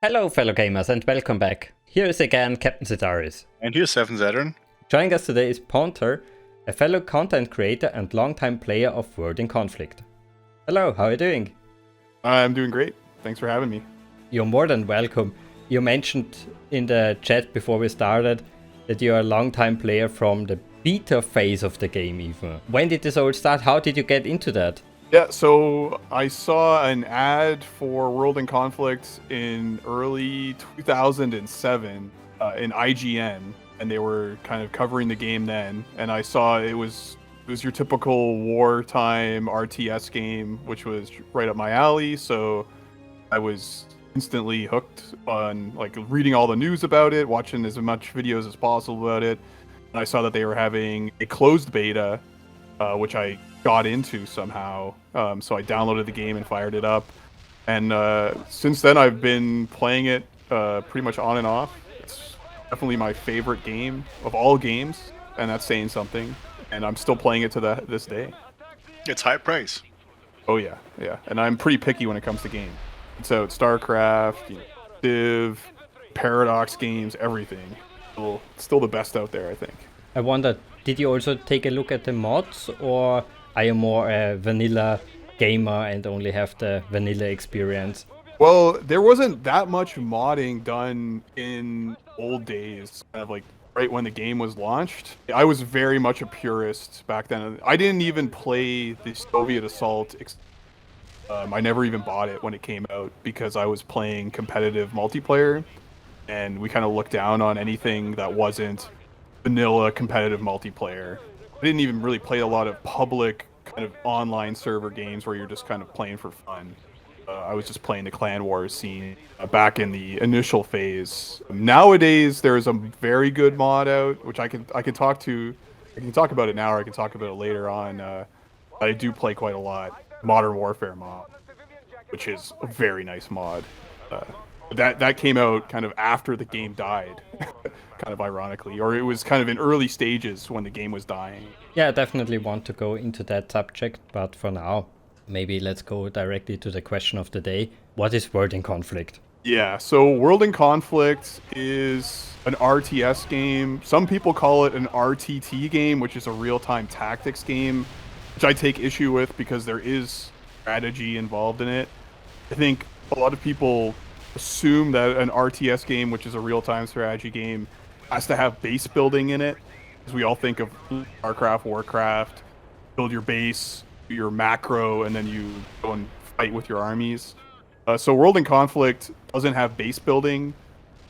Hello fellow gamers and welcome back. Here is again Captain Zetaris. And here's Seven Saturn. Joining us today is Ponter, a fellow content creator and longtime player of World in Conflict. Hello, how are you doing? I'm doing great. Thanks for having me. You're more than welcome. You mentioned in the chat before we started that you're a longtime player from the beta phase of the game even. When did this all start? How did you get into that? Yeah, so I saw an ad for World in Conflict in early 2007 in IGN, and they were kind of covering the game then. And I saw it was your typical wartime RTS game, which was right up my alley. So I was instantly hooked on like reading all the news about it, watching as much videos as possible about it. And I saw that they were having a closed beta, which I got into somehow. So I downloaded the game and fired it up. And since then, I've been playing it pretty much on and off. It's definitely my favorite game of all games, and that's saying something. And I'm still playing it to this day. It's high praise. Oh yeah, yeah. And I'm pretty picky when it comes to games. So StarCraft, Civ, Paradox games, everything. Still the best out there, I think. I wonder, did you also take a look at the mods, or are you more a vanilla gamer and only have the vanilla experience? Well, there wasn't that much modding done in old days, kind of like right when the game was launched. I was very much a purist back then. I didn't even play the Soviet Assault. I never even bought it when it came out because I was playing competitive multiplayer, and we kind of looked down on anything that wasn't vanilla competitive multiplayer. I didn't even really play a lot of public kind of online server games where you're just kind of playing for fun. I was just playing the clan wars scene back in the initial phase. Nowadays, there's a very good mod out, which I can talk about it now, or I can talk about it later on. I do play quite a lot. Modern Warfare mod, which is a very nice mod. That came out kind of after the game died, kind of ironically, or it was kind of in early stages when the game was dying. Yeah, I definitely want to go into that subject, but for now, maybe let's go directly to the question of the day. What is World in Conflict? Yeah, so World in Conflict is an RTS game. Some people call it an RTT game, which is a real-time tactics game, which I take issue with because there is strategy involved in it. I think a lot of people assume that an RTS game, which is a real-time strategy game, has to have base building in it. Because we all think of StarCraft, Warcraft, build your base, do your macro, and then you go and fight with your armies. So World in Conflict doesn't have base building.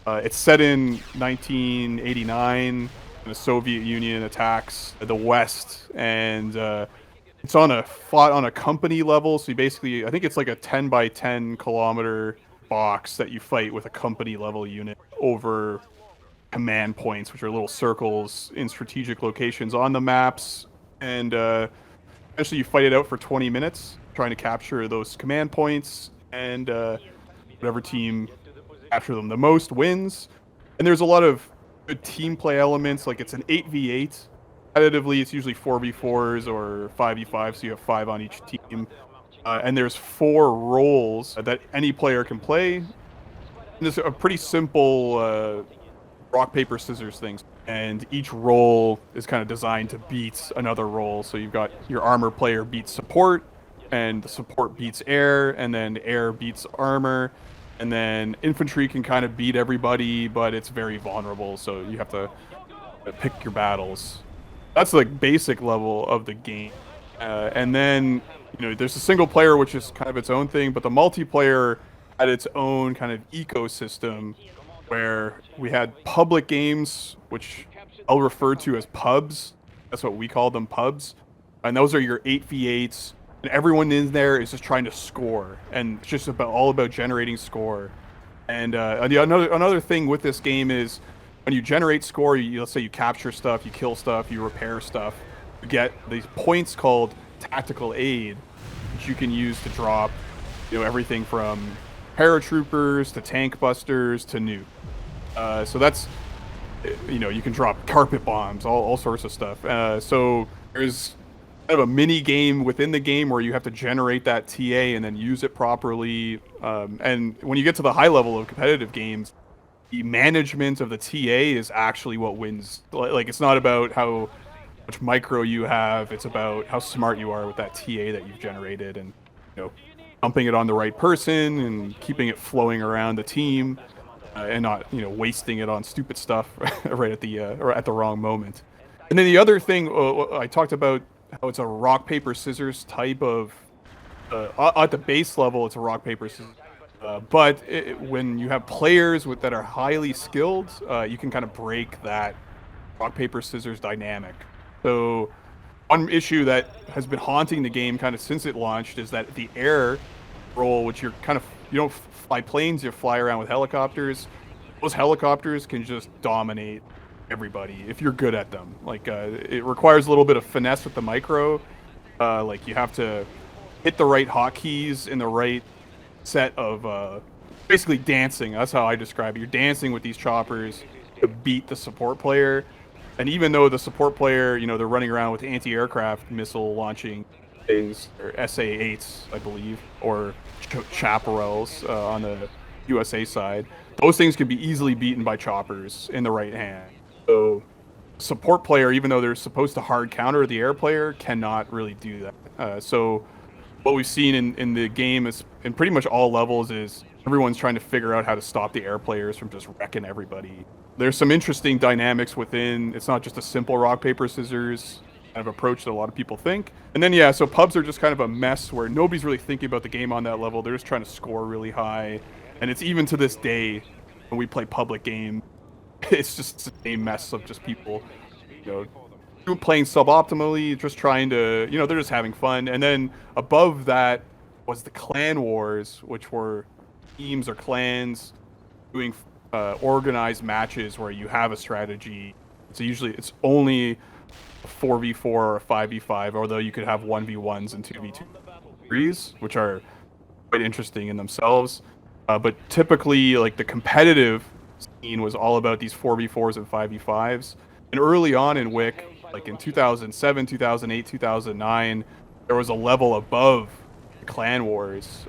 It's set in 1989, when the Soviet Union attacks the West, and it's fought on a company level. So you basically, I think it's like a 10 by 10 kilometer box that you fight with a company level unit over command points, which are little circles in strategic locations on the maps. And essentially you fight it out for 20 minutes, trying to capture those command points, and whatever team capture them the most wins. And there's a lot of good team play elements, like it's an 8v8. Competitively, it's usually 4v4s or 5v5, so you have 5 on each team. And there's 4 roles that any player can play. And it's a pretty simple rock, paper, scissors thing. And each role is kind of designed to beat another role. So you've got your armor player beats support, and the support beats air, and then air beats armor. And then infantry can kind of beat everybody, but it's very vulnerable, so you have to pick your battles. That's like basic level of the game. And then, there's a single player, which is kind of its own thing, but the multiplayer had its own kind of ecosystem where we had public games, which I'll refer to as pubs. That's what we call them, pubs. And those are your 8v8s. And everyone in there is just trying to score. And it's just all about generating score. And another thing with this game is when you generate score, let's say you capture stuff, you kill stuff, you repair stuff, you get these points called tactical aid, which you can use to drop, everything from paratroopers to tank busters to nuke. So that's, you can drop carpet bombs, all sorts of stuff. So there's kind of a mini game within the game where you have to generate that TA and then use it properly. And when you get to the high level of competitive games, the management of the TA is actually what wins. Like it's not about how much micro you have; it's about how smart you are with that TA that you've generated, and dumping it on the right person and keeping it flowing around the team, and not wasting it on stupid stuff right at the or at the wrong moment. And then the other thing I talked about how it's a rock paper scissors type of at the base level, it's a rock paper scissors. But when you have players that are highly skilled, you can kind of break that rock paper scissors dynamic. So one issue that has been haunting the game kind of since it launched is that the air roll, which you don't fly planes, you fly around with helicopters. Those helicopters can just dominate everybody if you're good at them. Like it requires a little bit of finesse with the micro. Like you have to hit the right hotkeys in the right set of basically dancing. That's how I describe it. You're dancing with these choppers to beat the support player. And even though the support player, they're running around with anti-aircraft missile launching things, or SA-8s, I believe, or Chaparrals on the USA side, those things can be easily beaten by choppers in the right hand. So support player, even though they're supposed to hard counter the air player, cannot really do that. So what we've seen in the game is in pretty much all levels is everyone's trying to figure out how to stop the air players from just wrecking everybody. There's some interesting dynamics within. It's not just a simple rock paper scissors kind of approach that a lot of people think. And then so pubs are just kind of a mess where nobody's really thinking about the game on that level. They're just trying to score really high. And it's even to this day when we play public game, it's just the same mess of just people playing suboptimally, just trying to, they're just having fun. And then above that was the clan wars, which were teams or clans doing organized matches where you have a strategy. So usually it's only a 4v4 or a 5v5, although you could have 1v1s and 2v2s, which are quite interesting in themselves. But typically, like the competitive scene was all about these 4v4s and 5v5s. And early on in Wick, like in 2007, 2008, 2009, there was a level above the clan wars,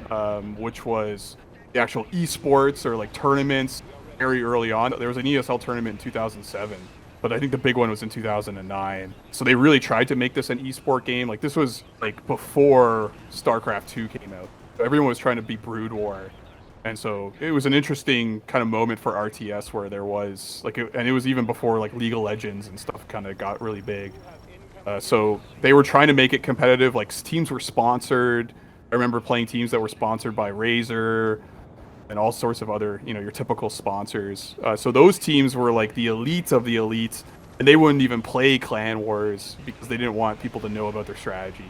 which was the actual esports or like tournaments very early on. There was an ESL tournament in 2007, but I think the big one was in 2009. So they really tried to make this an esport game. Like this was like before StarCraft 2 came out. Everyone was trying to beat Brood War. And so it was an interesting kind of moment for RTS where there was and it was even before like League of Legends and stuff kind of got really big. So they were trying to make it competitive. Like teams were sponsored. I remember playing teams that were sponsored by Razer and all sorts of other, your typical sponsors. So those teams were like the elite of the elite, and they wouldn't even play clan wars because they didn't want people to know about their strategy.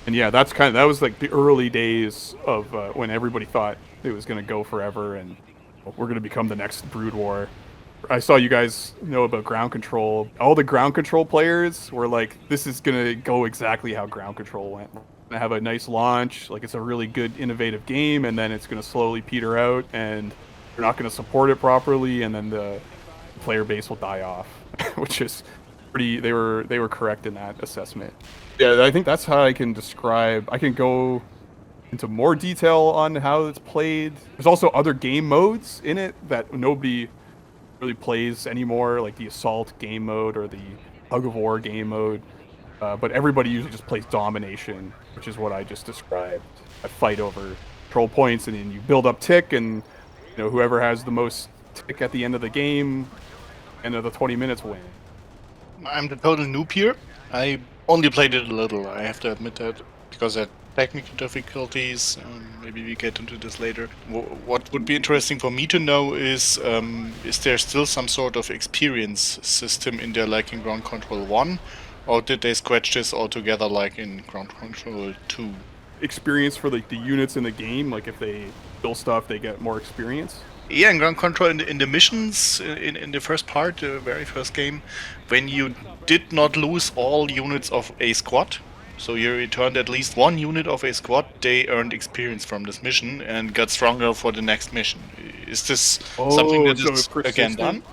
And that was like the early days of when everybody thought it was going to go forever and we're going to become the next Brood War. I saw you guys know about ground control. All the ground control players were like, this is going to go exactly how ground control went. We're going to have a nice launch, like it's a really good innovative game, and then it's going to slowly peter out and you're not going to support it properly, and then the player base will die off, which is they were correct in that assessment. Yeah, I think that's how I can describe. I can go into more detail on how it's played. There's also other game modes in it that nobody really plays anymore, like the assault game mode or the tug of war game mode. But everybody usually just plays domination, which is what I just described. A fight over control points, and then you build up tick, and whoever has the most tick at the end of the game, end of the 20 minutes win. I'm the total noob here. I only played it a little, I have to admit that, because of technical difficulties. Maybe we get into this later. What would be interesting for me to know is there still some sort of experience system in there like in Ground Control 1? Or did they scratch this altogether like in Ground Control 2? Experience for like the units in the game, like if they kill stuff, they get more experience? Yeah, in Ground Control, in the missions, in the first part, the very first game, when you did not lose all units of a squad, so you returned at least one unit of a squad, they earned experience from this mission and got stronger for the next mission. Is this something that is again done?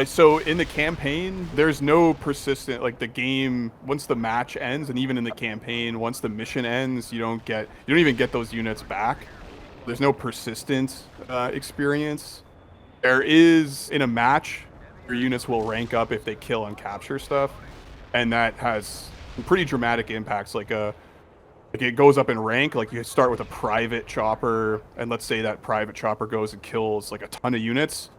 So in the campaign, there's no persistent, like the game, once the match ends, and even in the campaign, once the mission ends, you don't even get those units back. There's no persistent experience. There is, in a match, your units will rank up if they kill and capture stuff, and that has pretty dramatic impacts. Like it goes up in rank. Like you start with a private chopper, and let's say that private chopper goes and kills like a ton of units.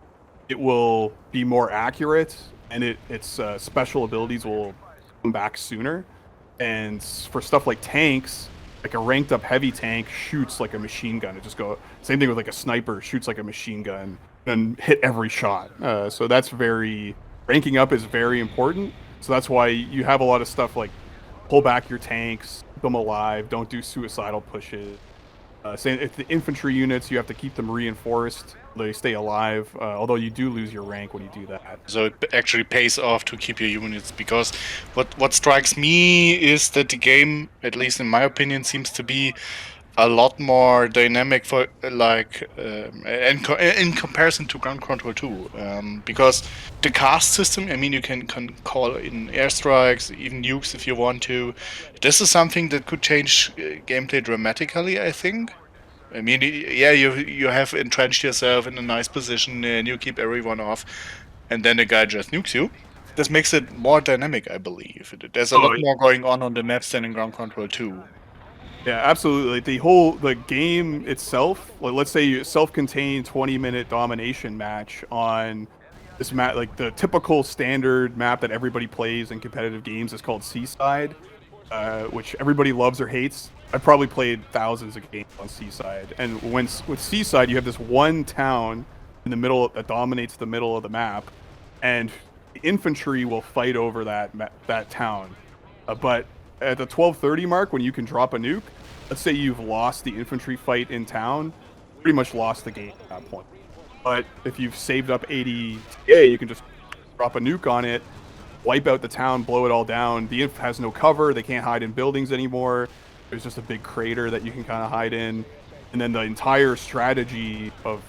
It will be more accurate, and its special abilities will come back sooner. And for stuff like tanks, like a ranked up heavy tank shoots like a machine gun. It just go same thing with like a sniper shoots like a machine gun and hit every shot. So that's ranking up is very important. So that's why you have a lot of stuff like pull back your tanks, keep them alive, don't do suicidal pushes. Saying if the infantry units, you have to keep them reinforced. They stay alive, although you do lose your rank when you do that. So it actually pays off to keep your units, because what strikes me is that the game, at least in my opinion, seems to be a lot more dynamic for in comparison to Ground Control 2, because the cast system, I mean, you can call in airstrikes, even nukes if you want to. This is something that could change gameplay dramatically, I think. I mean, yeah, you have entrenched yourself in a nice position and you keep everyone off, and then the guy just nukes you. This makes it more dynamic, I believe. There's a lot more going on the maps than in Ground Control 2. Yeah, absolutely. The game itself, like let's say you self-contained 20-minute domination match on this map, like the typical standard map that everybody plays in competitive games is called Seaside, which everybody loves or hates. I've probably played thousands of games on Seaside, and with Seaside, you have this one town in the middle that dominates the middle of the map, and the infantry will fight over that town. But at the 12:30 mark, when you can drop a nuke, let's say you've lost the infantry fight in town, pretty much lost the game at that point. But if you've saved up 80 TA, you can just drop a nuke on it, wipe out the town, blow it all down. The inf has no cover; they can't hide in buildings anymore. There's just a big crater that you can kind of hide in, and then the entire strategy of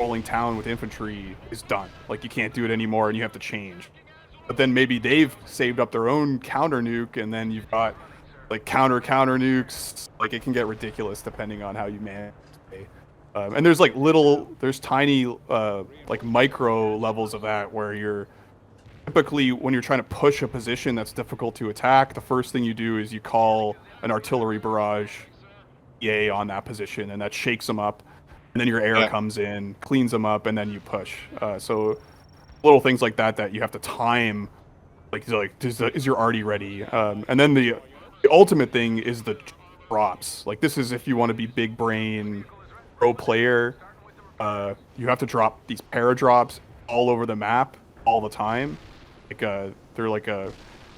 rolling town with infantry is done. Like you can't do it anymore, and you have to change. But then maybe they've saved up their own counter nuke, and then you've got like counter nukes. Like it can get ridiculous depending on how you manage. And there's tiny like micro levels of that where you're typically, when you're trying to push a position that's difficult to attack, the first thing you do is you call an artillery barrage on that position, and that shakes them up, and then your air comes in, cleans them up, and then you push. So little things like that you have to time, like is your arty ready? And then the ultimate thing is the drops. Like this is if you want to be big brain pro player, you have to drop these paradrops all over the map all the time. Like they're like a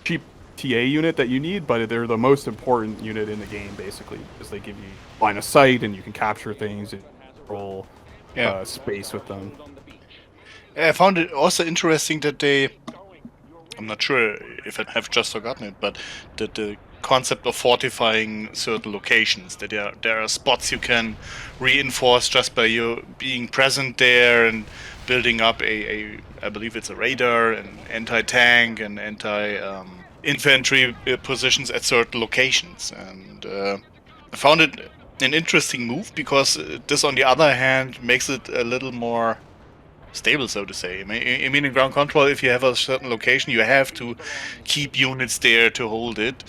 cheap TA unit that you need, but they're the most important unit in the game basically, because they give you line of sight and you can capture things and control space with them. I found it also interesting that I'm not sure if I have just forgotten it, but that the concept of fortifying certain locations, that there are spots you can reinforce just by you being present there and building up I believe it's a radar, an anti-tank, and anti-infantry positions at certain locations. And I found it an interesting move, because this, on the other hand, makes it a little more stable, so to say. I mean, in ground control, if you have a certain location, you have to keep units there to hold it.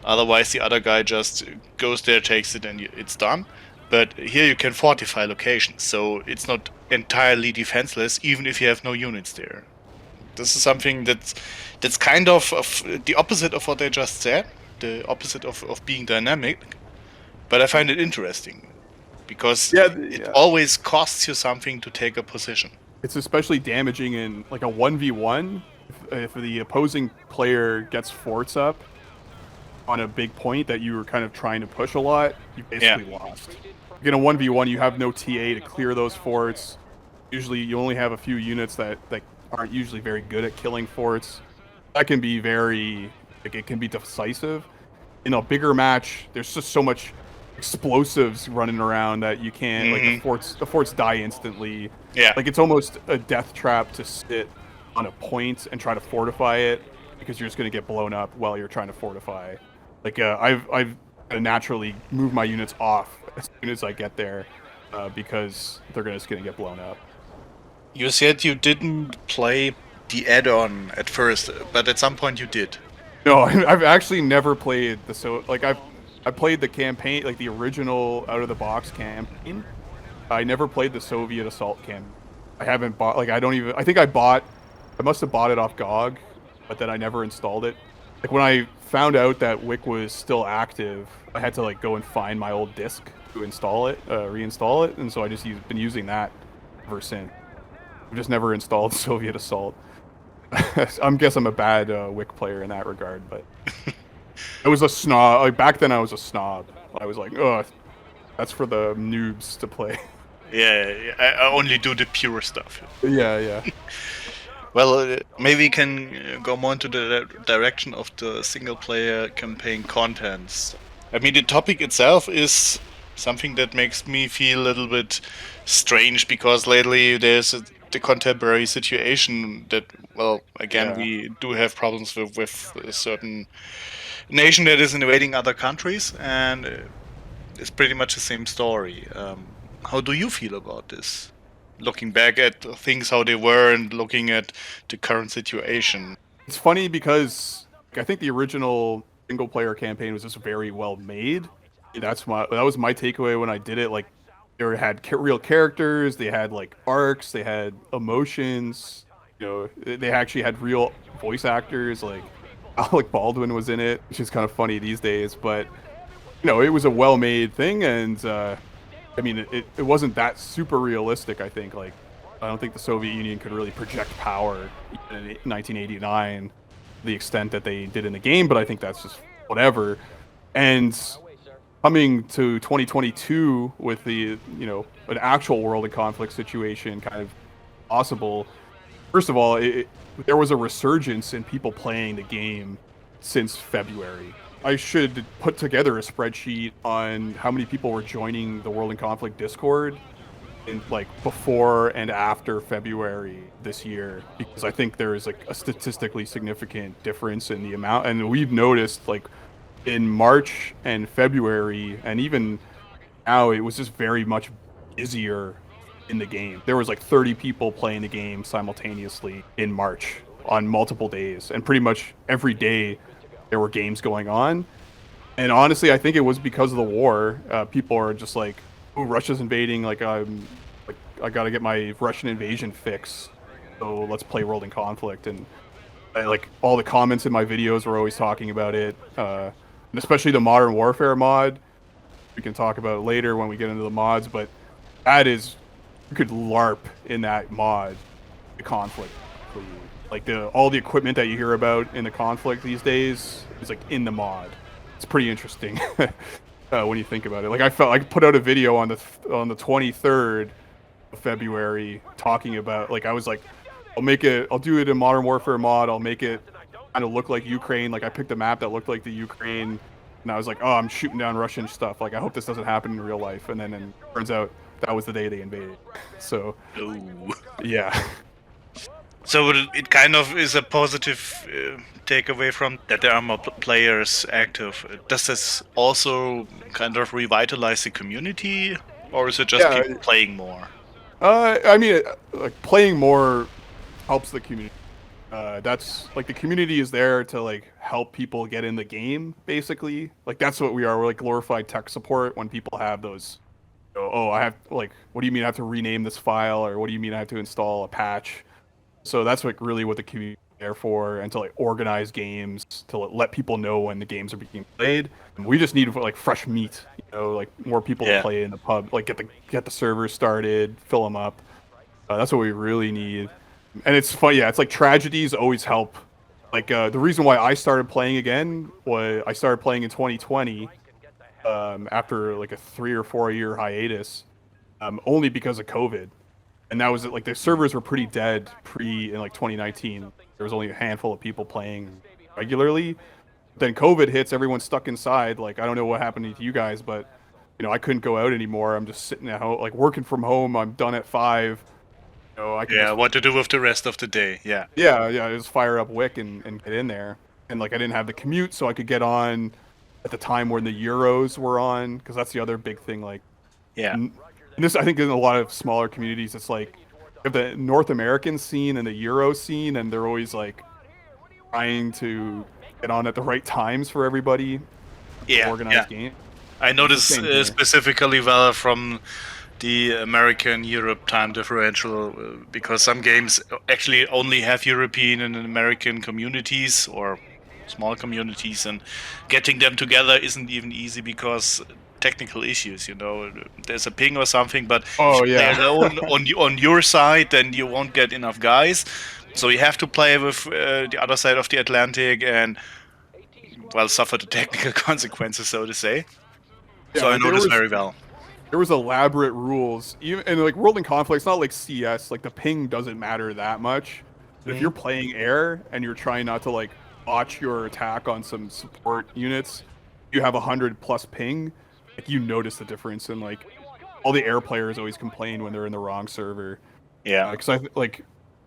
Otherwise, the other guy just goes there, takes it, and it's done. But here you can fortify locations, so it's not entirely defenseless, even if you have no units there. This is something that's kind of the opposite of what I just said, the opposite of being dynamic. But I find it interesting, because it always costs you something to take a position. It's especially damaging in like a 1v1. If the opposing player gets forts up on a big point that you were kind of trying to push a lot, you basically lost. In a 1v1, you have no TA to clear those forts. Usually you only have a few units that aren't usually very good at killing forts. That can be it can be decisive. In a bigger match, there's just so much explosives running around that you can't, like the forts die instantly. Yeah. Like it's almost a death trap to sit on a point and try to fortify it, because you're just going to get blown up while you're trying to fortify. Like I've naturally moved my units off as soon as I get there, because they're just going to get blown up. You said you didn't play the add-on at first, but at some point you did. No, I've actually never played I played the campaign, like the original out of the box campaign. I never played the Soviet assault campaign. I haven't bought, like, I must have bought it off GOG, but then I never installed it. Like, when I found out that Wick was still active, I had to, like, go and find my old disc to install it, reinstall it, and so I just been using that ever since. I've just never installed Soviet Assault. I guess I'm a bad Wick player in that regard, but I was a snob. Like, back then I was a snob. I was like, oh, that's for the noobs to play. Yeah, I only do the pure stuff. Yeah. Well, maybe we can go more into the direction of the single-player campaign contents. I mean, the topic itself is something that makes me feel a little bit strange, because lately there's the contemporary situation that, well, again, we do have problems with a certain nation that is invading other countries, and it's pretty much the same story. How do you feel about this? Looking back at things how they were and looking at the current situation. It's funny because I think the original single player campaign was just very well made. That was my takeaway when I did it. Like, they had real characters, they had like arcs, they had emotions. You know, they actually had real voice actors. Like, Alec Baldwin was in it, which is kind of funny these days. But you know, it was a well made thing, and I mean, it wasn't that super realistic, I think. Like, I don't think the Soviet Union could really project power in 1989 the extent that they did in the game, but I think that's just whatever. And coming to 2022 with the, you know, an actual world in conflict situation kind of possible, first of all, there was a resurgence in people playing the game since February. I should put together a spreadsheet on how many people were joining the World in Conflict Discord in, like, before and after February this year, because I think there is like a statistically significant difference in the amount. And we've noticed, like, in March and February, and even now, it was just very much busier in the game. There was like 30 people playing the game simultaneously in March on multiple days, and pretty much every day there were games going on. And honestly, I think it was because of the war. People are just like, "Oh, Russia's invading! Like, I gotta get my Russian invasion fix. So let's play World in Conflict." And like, all the comments in my videos were always talking about it, and especially the Modern Warfare mod. We can talk about it later when we get into the mods, but that is, you could LARP in that mod, the conflict. Like, all the equipment that you hear about in the conflict these days is like in the mod. It's pretty interesting when you think about it. Like, I put out a video on the 23rd of February talking about, like, I was like, I'll do it in Modern Warfare mod. I'll make it kind of look like Ukraine. Like, I picked a map that looked like the Ukraine, and I was like, oh, I'm shooting down Russian stuff. Like, I hope this doesn't happen in real life. And then it turns out that was the day they invaded. So, yeah. So it kind of is a positive takeaway from that there are more players active. Does this also kind of revitalize the community, or is it just people playing more? I mean, like, playing more helps the community. That's, like, the community is there to, like, help people get in the game, basically. Like, that's what we are. We're like glorified tech support when people have those, you know, oh, I have, like, what do you mean I have to rename this file, or what do you mean I have to install a patch? So that's, like, really what the community is there for, and to, like, organize games, to let people know when the games are being played. And we just need, like, fresh meat, you know, like, more people to play in the pub, like, get the servers started, fill them up. That's what we really need. And it's fun, yeah. It's like tragedies always help. Like, the reason why I started playing again was I started playing in 2020, after like a 3 or 4 year hiatus, only because of COVID. And that was, like, the servers were pretty dead in like 2019. There was only a handful of people playing regularly. Then COVID hits, everyone's stuck inside. Like, I don't know what happened to you guys, but, you know, I couldn't go out anymore. I'm just sitting at home, like, working from home. I'm done at 5. I could Yeah, just, what to do with the rest of the day? Yeah. just fire up Wick and get in there. And like I didn't have the commute, so I could get on at the time when the Euros were on, because that's the other big thing. Like, Yeah. and this, I think, in a lot of smaller communities, it's like you have the North American scene and the Euro scene, and they're always like trying to get on at the right times for everybody. Yeah. Organized Yeah. game. I notice same here. specifically well from the American Europe time differential because some games actually only have European and American communities or small communities, and getting them together isn't even easy because technical issues. There's a ping or something, but if Oh you play yeah. alone on your side, then you won't get enough guys. So you have to play with the other side of the Atlantic and well suffer the technical consequences, so to say. Yeah, So I like know this very well. there was elaborate rules. Even and like World in Conflict, it's not like CS. Like the ping doesn't matter that much. But if you're playing air and you're trying not to like botch your attack on some support units, you have 100+ ping. Like you notice the difference, and like all the air players always complain when they're in the wrong server. Yeah. Because like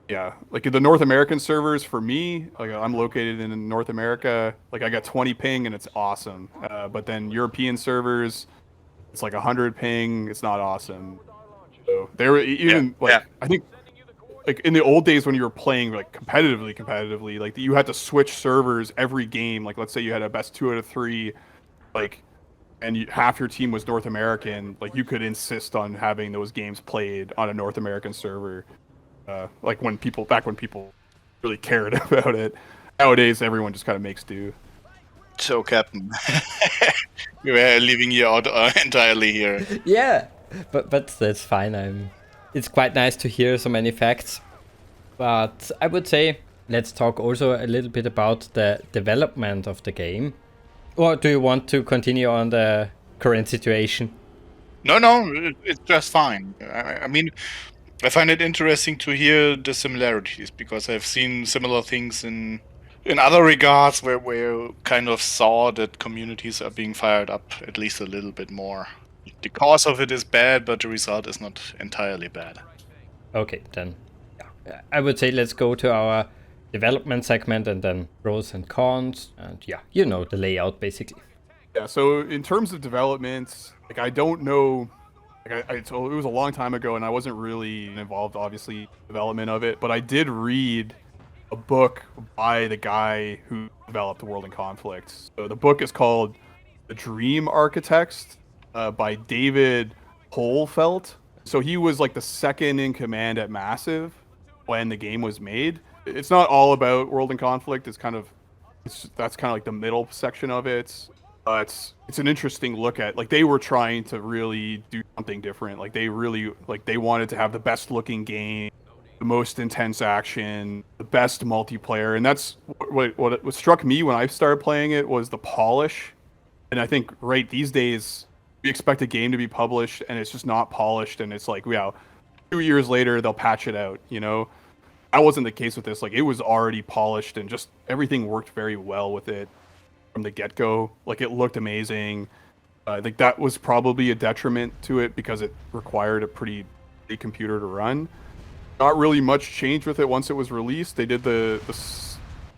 the North American servers for me, like I'm located in North America. Like I got 20 ping and it's awesome. But then European servers, it's like 100 ping. It's not awesome. So they were even I think like in the old days when you were playing like competitively, like you had to switch servers every game. Like let's say you had a best 2 out of 3, like, and half your team was North American. Like you could insist on having those games played on a North American server. Like when people really cared about it. Nowadays, everyone just kind of makes do. So, Captain, we were leaving you out entirely here. Yeah, but that's fine. It's quite nice to hear so many facts. But I would say let's talk also a little bit about the development of the game. Or do you want to continue on the current situation? No, it's just fine. I mean, I find it interesting to hear the similarities because I've seen similar things in other regards where you kind of saw that communities are being fired up at least a little bit more. The cause of it is bad, but the result is not entirely bad. Okay, then yeah. I would say let's go to our development segment and then pros and cons. And yeah, you know the layout basically. Yeah. So in terms of development, like I don't know. Like so it was a long time ago, and I wasn't really involved, obviously, in development of it. But I did read a book by the guy who developed World in Conflict. So the book is called The Dream Architects by David Holfeld. So he was like the second in command at Massive when the game was made. It's not all about World in Conflict. That's kind of like the middle section of it. It's an interesting look at, like, they were trying to really do something different. Like they wanted to have the best looking game, the most intense action, the best multiplayer, and that's what struck me when I started playing it was the polish. And I think right these days we expect a game to be published and it's just not polished, and it's like, yeah, 2 years later they'll patch it out. That wasn't the case with this. Like it was already polished and just everything worked very well with it from the get-go. Like it looked amazing. I think that was probably a detriment to it because it required a pretty big computer to run. Not really much changed with it once it was released. They did the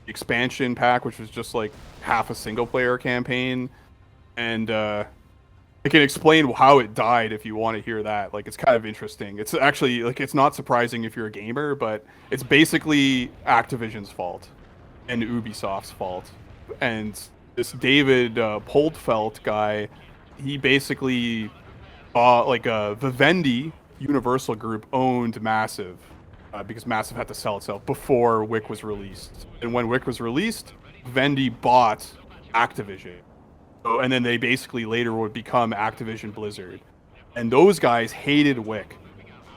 expansion pack, which was just like half a single-player campaign, and I can explain how it died if you want to hear that. Like it's kind of interesting. It's actually like it's not surprising if you're a gamer, but it's basically Activision's fault and Ubisoft's fault. And this David Poldfeld guy, he basically Vivendi Universal Group owned Massive because Massive had to sell itself before Wick was released. And when Wick was released, Vivendi bought Activision. So, and then they basically later would become Activision Blizzard. And those guys hated Wick.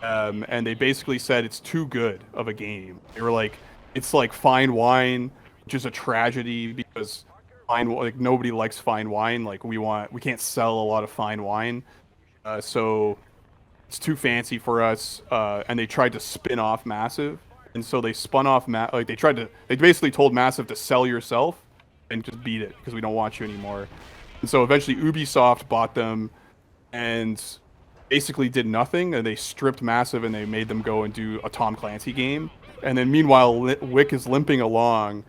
And they basically said it's too good of a game. They were like, it's like fine wine, which is a tragedy because nobody likes fine wine. Like we can't sell a lot of fine wine, so it's too fancy for us. And they tried to spin off Massive, and so they spun off they basically told Massive to sell yourself and just beat it because we don't want you anymore. And so eventually Ubisoft bought them, and basically did nothing, and they stripped Massive and they made them go and do a Tom Clancy game. And then meanwhile, Wick is limping along,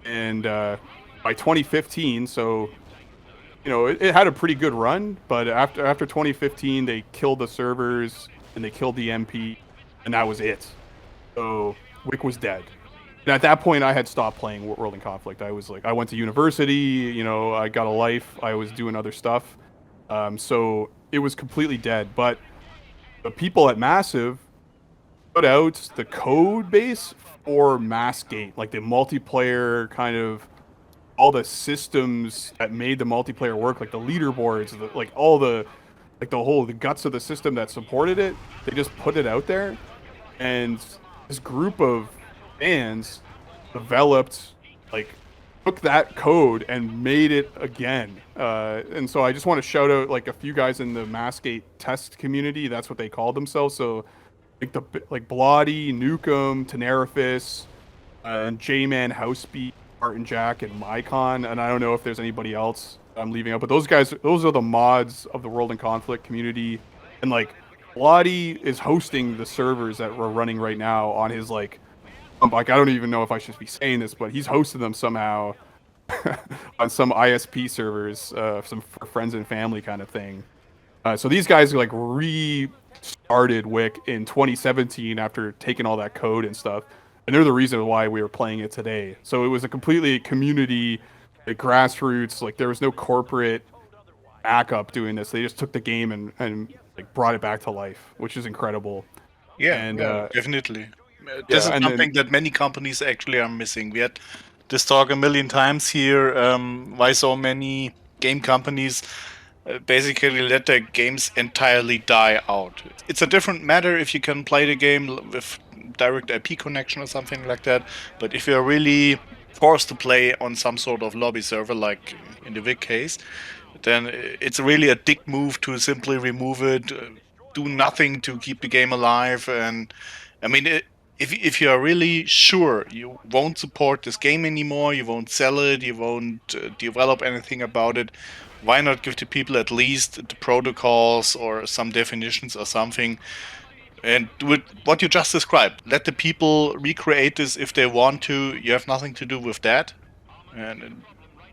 and by 2015, so it had a pretty good run. But after 2015, they killed the servers and they killed the MP, and that was it. So Wick was dead. And at that point, I had stopped playing World in Conflict. I was like, I went to university, I got a life, I was doing other stuff. So it was completely dead. But the people at Massive put out the code base for Massgate, like the multiplayer kind of, all the systems that made the multiplayer work, like the leaderboards, the guts of the system that supported it. They just put it out there, and this group of fans developed, took that code and made it again. And so I just want to shout out a few guys in the Massgate test community. That's what they called themselves. So Bloody, Nukem, Tenerifis, and J-Man, Housebeat, Martin Jack, and Mycon. And I don't know if there's anybody else I'm leaving out, but those are the mods of the World in Conflict community. And Bloody is hosting the servers that we're running right now on his I don't even know if I should be saying this, but he's hosted them somehow on some ISP servers, some for friends and family kind of thing. So these guys restarted Wick in 2017 after taking all that code and stuff, and they're the reason why we were playing it today. So it was a completely community, grassroots. There was no corporate backup doing this. They just took the game and brought it back to life, which is incredible. Yeah, and definitely. This is something that many companies actually are missing. We had this talk a million times here. Why so many game companies basically let their games entirely die out. It's a different matter if you can play the game with direct IP connection or something like that. But if you're really forced to play on some sort of lobby server, like in the Vic case, then it's really a dick move to simply remove it, do nothing to keep the game alive. And I mean, if you are really sure you won't support this game anymore, you won't sell it, you won't develop anything about it, why not give the people at least the protocols or some definitions or something, and do it what you just described. Let the people recreate this if they want to. You have nothing to do with that. And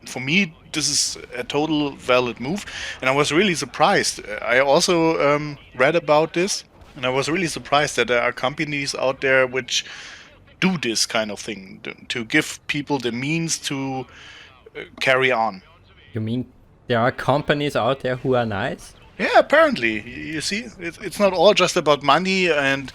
for me, this is a total valid move. And I was really surprised. I also read about this. And I was really surprised that there are companies out there which do this kind of thing, to give people the means to carry on. You mean there are companies out there who are nice? Yeah, apparently. You see, it's not all just about money, and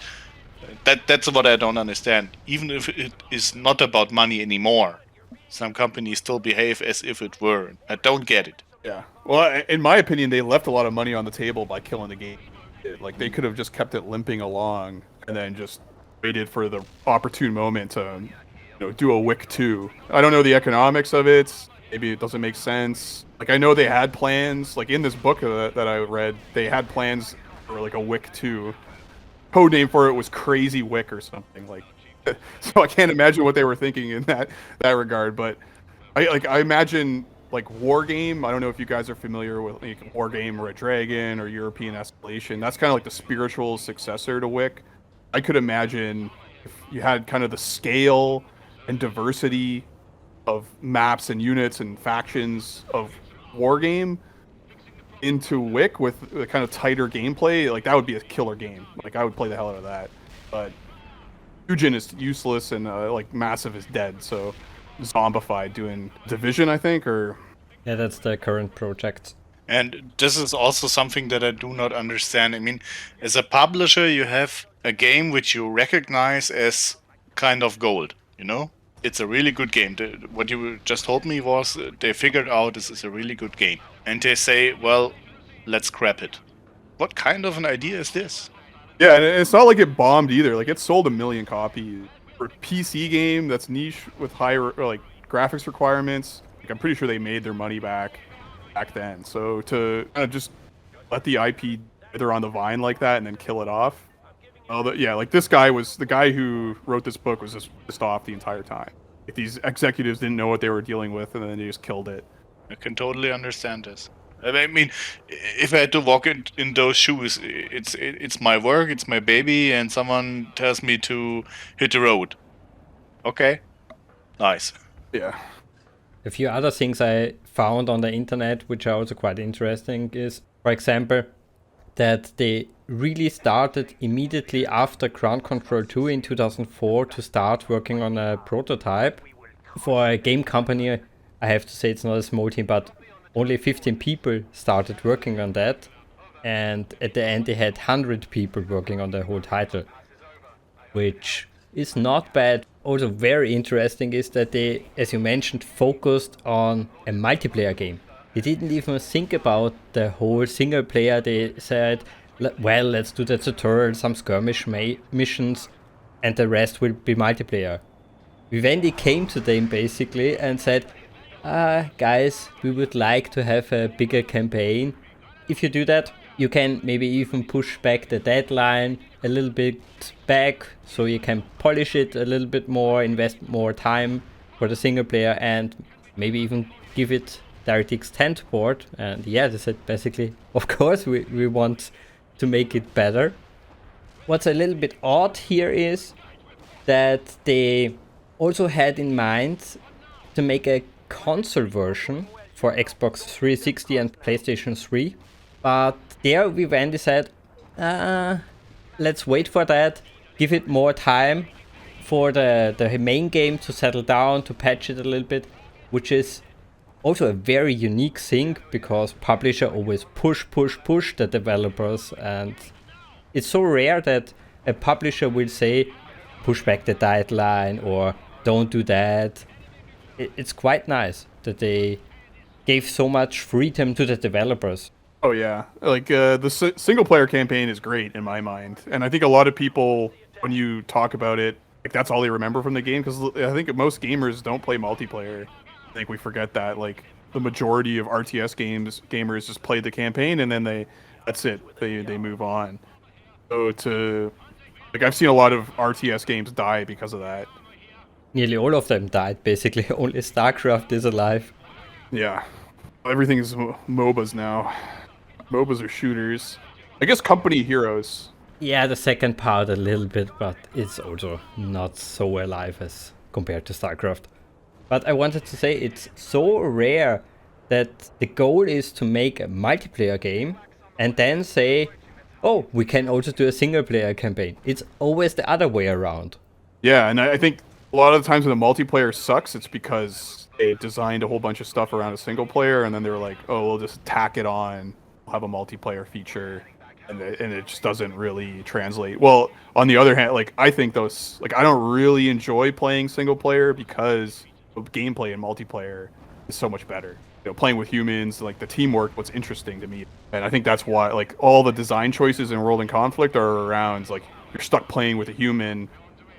that's what I don't understand. Even if it is not about money anymore, some companies still behave as if it were. I don't get it. Yeah. Well, in my opinion, they left a lot of money on the table by killing the game. They could have just kept it limping along and then just waited for the opportune moment to, do a Wick 2. I don't know the economics of it. Maybe it doesn't make sense. I know they had plans. In this book that I read, they had plans for a Wick 2. Code name for it was Crazy Wick or something. So I can't imagine what they were thinking in that regard. But I imagine. War Game, I don't know if you guys are familiar with War Game, Red Dragon, or European Escalation. That's kind of the spiritual successor to Wick. I could imagine if you had kind of the scale and diversity of maps and units and factions of War Game into Wick with the kind of tighter gameplay, that would be a killer game. I would play the hell out of that. But Fujin is useless, and Massive is dead, so Zombified doing Division, I think, or... Yeah, that's the current project. And this is also something that I do not understand. I mean, as a publisher, you have a game which you recognize as kind of gold, It's a really good game. What you just told me was they figured out this is a really good game. And they say, well, let's scrap it. What kind of an idea is this? Yeah, and it's not like it bombed either. It sold 1 million copies. For a PC game that's niche with high graphics requirements, I'm pretty sure they made their money back then. So to just let the IP wither on the vine like that and then kill it off, this guy was the guy who wrote this book was just pissed off the entire time. These executives didn't know what they were dealing with, and then they just killed it. I can totally understand this. I mean, if I had to walk in those shoes, it's my work, it's my baby, and someone tells me to hit the road. Okay, nice. Yeah. A few other things I found on the internet, which are also quite interesting, is, for example, that they really started immediately after Ground Control 2 in 2004 to start working on a prototype. For a game company, I have to say it's not a small team, but only 15 people started working on that. And at the end, they had 100 people working on the whole title, which is not bad. Also very interesting is that they, as you mentioned, focused on a multiplayer game. They didn't even think about the whole single player. They said, well, let's do the tutorial, some skirmish missions, and the rest will be multiplayer. Vivendi came to them basically and said, guys, we would like to have a bigger campaign. If you do that, you can maybe even push back the deadline a little bit back, so you can polish it a little bit more, invest more time for the single player, and maybe even give it DirectX 10 support. And yeah, they said basically, of course, we want to make it better. What's a little bit odd here is that they also had in mind to make a console version for Xbox 360 and PlayStation 3. But there Vivendi said, let's wait for that, give it more time for the main game to settle down, to patch it a little bit, which is also a very unique thing because publisher always push the developers, and it's so rare that a publisher will say push back the deadline or don't do that. It's quite nice that they gave so much freedom to the developers. Oh yeah, like the single player campaign is great in my mind, and I think a lot of people, when you talk about it, like that's all they remember from the game, because I think most gamers don't play multiplayer. I think we forget that, like the majority of RTS gamers just play the campaign and then that's it, they move on. So like I've seen a lot of RTS games die because of that. Nearly all of them died basically. Only StarCraft is alive. Yeah, everything is MOBAs now. MOBAs are shooters. I guess company heroes. Yeah, the second part a little bit, but it's also not so alive as compared to StarCraft. But I wanted to say it's so rare that the goal is to make a multiplayer game and then say, oh, we can also do a single player campaign. It's always the other way around. Yeah, and I think a lot of the times when the multiplayer sucks, it's because they designed a whole bunch of stuff around a single player, and then they were like, oh, we'll just tack it on, we'll have a multiplayer feature, and it just doesn't really translate. Well, on the other hand, like I think those, like I don't really enjoy playing single player because the gameplay in multiplayer is so much better. You know, playing with humans, like the teamwork, what's interesting to me, and I think that's why, like all the design choices in World in Conflict are around like you're stuck playing with a human,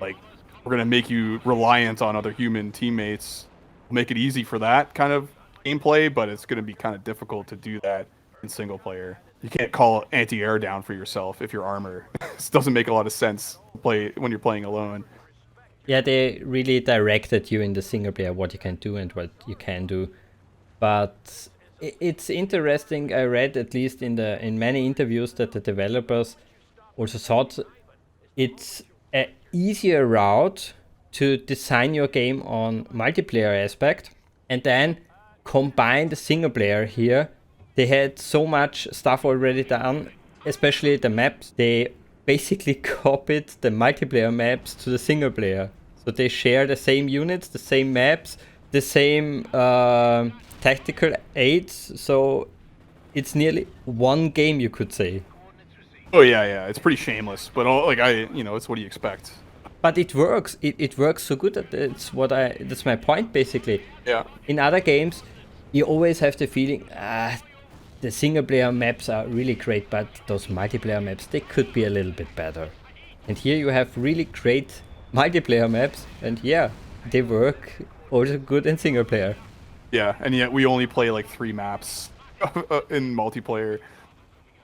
like we're gonna make you reliant on other human teammates, make it easy for that kind of gameplay, but it's gonna be kind of difficult to do that in single player. You can't call anti-air down for yourself if you're armor. This doesn't make a lot of sense to play when you're playing alone. Yeah, they really directed you in the single player what you can do and what you can do. But it's interesting. I read at least in many interviews that the developers also thought it's an easier route to design your game on multiplayer aspect and then combine the single player here. They had so much stuff already done, especially the maps. They basically copied the multiplayer maps to the single player. So they share the same units, the same maps, the same tactical aids. So it's nearly one game, you could say. Oh yeah, it's pretty shameless, but it's what do you expect? But it works. It works so good that that's my point basically. Yeah. In other games, you always have the feeling, the single player maps are really great, but those multiplayer maps, they could be a little bit better. And here you have really great multiplayer maps, and yeah, they work also good in single player. Yeah, and yet we only play like 3 maps in multiplayer.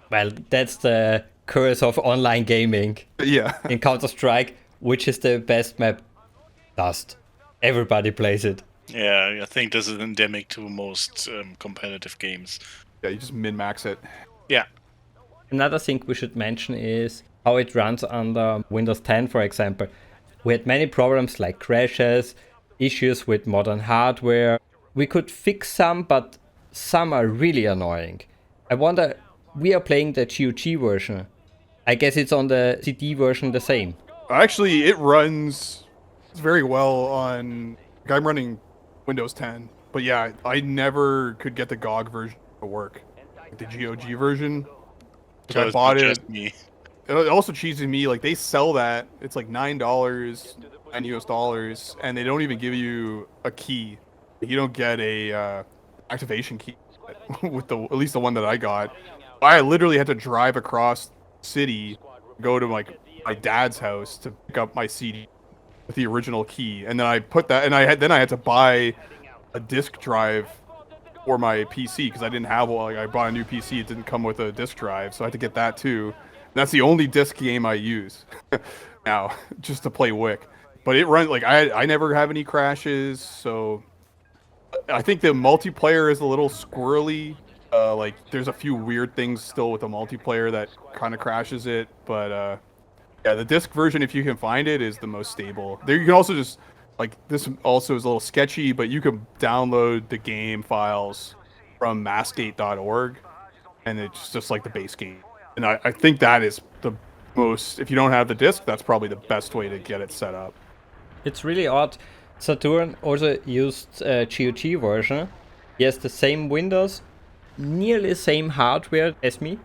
Well, that's the curse of online gaming. Yeah. In Counter-Strike, which is the best map? Dust. Everybody plays it. Yeah, I think this is endemic to most competitive games. Yeah, you just min-max it. Yeah. Another thing we should mention is how it runs under Windows 10, for example. We had many problems like crashes, issues with modern hardware. We could fix some, but some are really annoying. I wonder, we are playing the GOG version. I guess it's on the CD version the same. Actually, it runs very well on. Like, I'm running Windows 10, but yeah, I never could get the GOG version to work. Like the GOG version. So I it's bought not it. just me. It also cheeses me. Like they sell that. It's like $9 and US dollars, and they don't even give you a key. You don't get a activation key with the at least the one that I got. I literally had to drive across the city, go to like my dad's house to pick up my CD with the original key, and then I put that, and I had to buy a disk drive for my PC because I didn't have one. Like, I bought a new PC, it didn't come with a disk drive, so I had to get that too. And that's the only disk game I use now, just to play Wick. But it runs like I never have any crashes, so I think the multiplayer is a little squirrely. Like there's a few weird things still with the multiplayer that kind of crashes it, but yeah, the disc version, if you can find it, is the most stable. There, you can also just like this. Also is a little sketchy, but you can download the game files from massgate.org, and it's just like the base game. And I think that is the most. If you don't have the disc, that's probably the best way to get it set up. It's really odd. Saturn also used GOG version. He has the same Windows, nearly same hardware as me,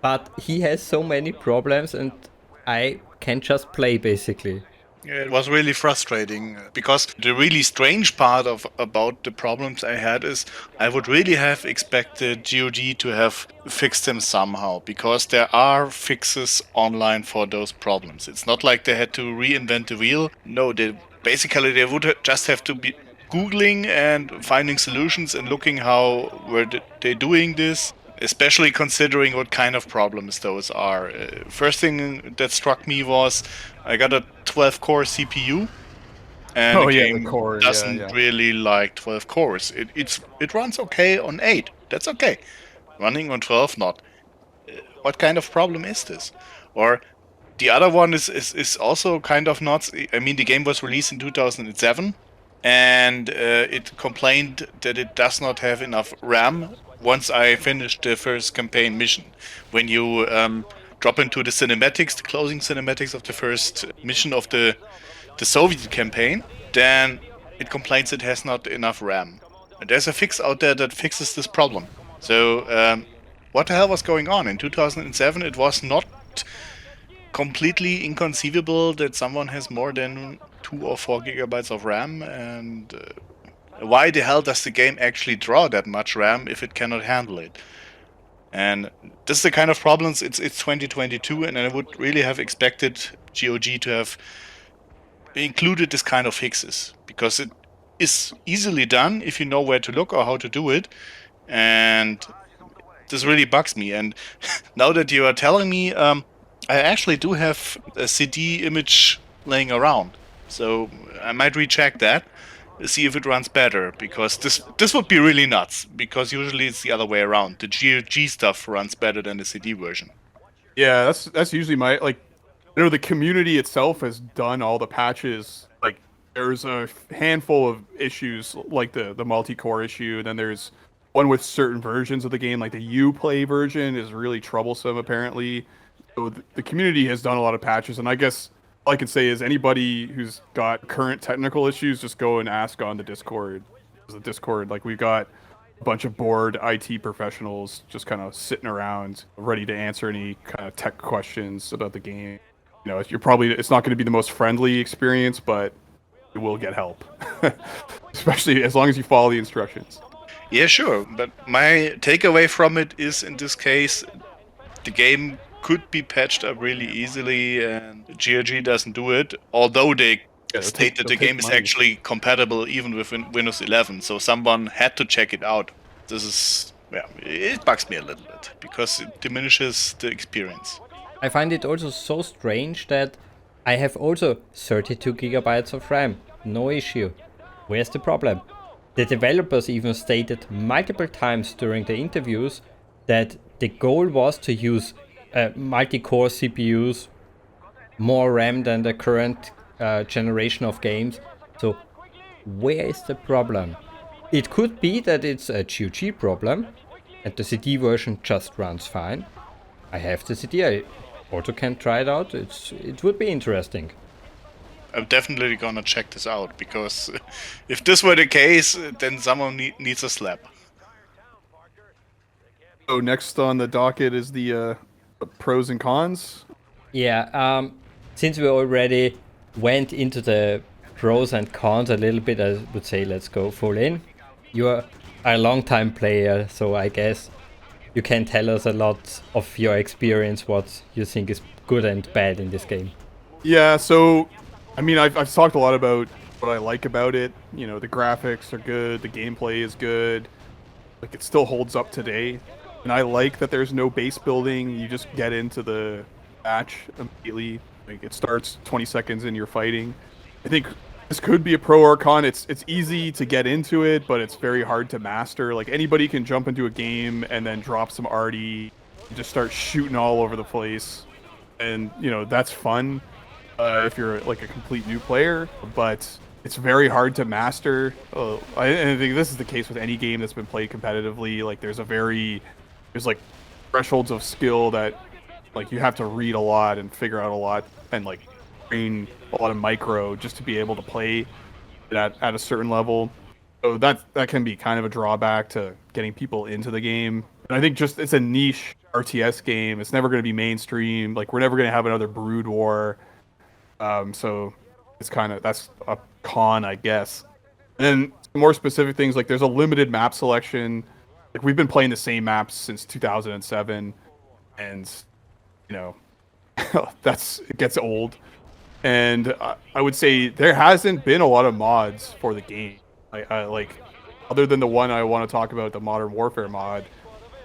but he has so many problems and I can just play basically. Yeah, it was really frustrating because the really strange part of about the problems I had is I would really have expected GOG to have fixed them somehow because there are fixes online for those problems. It's not like they had to reinvent the wheel. No, they would just have to be googling and finding solutions and looking how were they doing this, especially considering what kind of problems those are. First thing that struck me was I got a 12-core CPU, and Oh the yeah, the game core. doesn't Yeah. really like 12 cores. It runs okay on 8. That's okay. Running on 12, not. What kind of problem is this? Or the other one is also kind of nuts. I mean, the game was released in 2007, and it complained that it does not have enough RAM once I finished the first campaign mission. When you drop into the cinematics, the closing cinematics of the first mission of the Soviet campaign, then it complains it has not enough RAM. And there's a fix out there that fixes this problem. So what the hell was going on? In 2007, it was not completely inconceivable that someone has more than 2 or 4 gigabytes of RAM, and why the hell does the game actually draw that much RAM if it cannot handle it? And this is the kind of problems. It's 2022, and I would really have expected GOG to have included this kind of fixes because it is easily done if you know where to look or how to do it, and this really bugs me. And now that you are telling me, I actually do have a CD image laying around, so I might recheck that, see if it runs better, because this would be really nuts, because usually it's the other way around. The GOG stuff runs better than the CD version. Yeah, that's usually my like. You know, the community itself has done all the patches. Like, there's a handful of issues, like the multi-core issue, and then there's one with certain versions of the game, like the Uplay version is really troublesome, apparently. So the community has done a lot of patches, and I guess all I can say is anybody who's got current technical issues, just go and ask on the Discord. The Discord, like, we've got a bunch of bored IT professionals just kind of sitting around, ready to answer any kind of tech questions about the game. You know, it's not going to be the most friendly experience, but you will get help, especially as long as you follow the instructions. Yeah, sure, but my takeaway from it is, in this case, the game could be patched up really easily, and GOG doesn't do it, although they state that the game is actually compatible even with Windows 11, so someone had to check it out. This is, yeah, it bugs me a little bit, because it diminishes the experience. I find it also so strange that I have also 32 gigabytes of RAM, no issue. Where's the problem? The developers even stated multiple times during the interviews that the goal was to use multi-core CPUs, more RAM than the current generation of games. So where is the problem? It could be that it's a GOG problem and the CD version just runs fine. I have the CD, I also can try it out. It would be interesting. I'm definitely gonna check this out, because if this were the case, then someone needs a slap. So next on the docket is the pros and cons. Yeah, since we already went into the pros and cons a little bit, I would say let's go full in. You're a long-time player, so I guess you can tell us a lot of your experience, what you think is good and bad in this game. Yeah, so I mean, I've talked a lot about what I like about it. You know, the graphics are good, the gameplay is good, like it still holds up today. And I like that there's no base building. You just get into the match immediately. Like it starts 20 seconds and you're fighting. I think this could be a pro or con. It's easy to get into it, but it's very hard to master. Like anybody can jump into a game and then drop some arty, and just start shooting all over the place, and you know that's fun if you're like a complete new player. But it's very hard to master. I think this is the case with any game that's been played competitively. Like there's like thresholds of skill that like you have to read a lot and figure out a lot and like train a lot of micro just to be able to play at a certain level. So that can be kind of a drawback to getting people into the game. And I think just it's a niche RTS game. It's never going to be mainstream. Like we're never going to have another Brood War. So it's that's a con, I guess. And then more specific things, like there's a limited map selection. Like we've been playing the same maps since 2007, and you know it gets old. And I would say there hasn't been a lot of mods for the game. I like, other than the one I want to talk about, the Modern Warfare mod,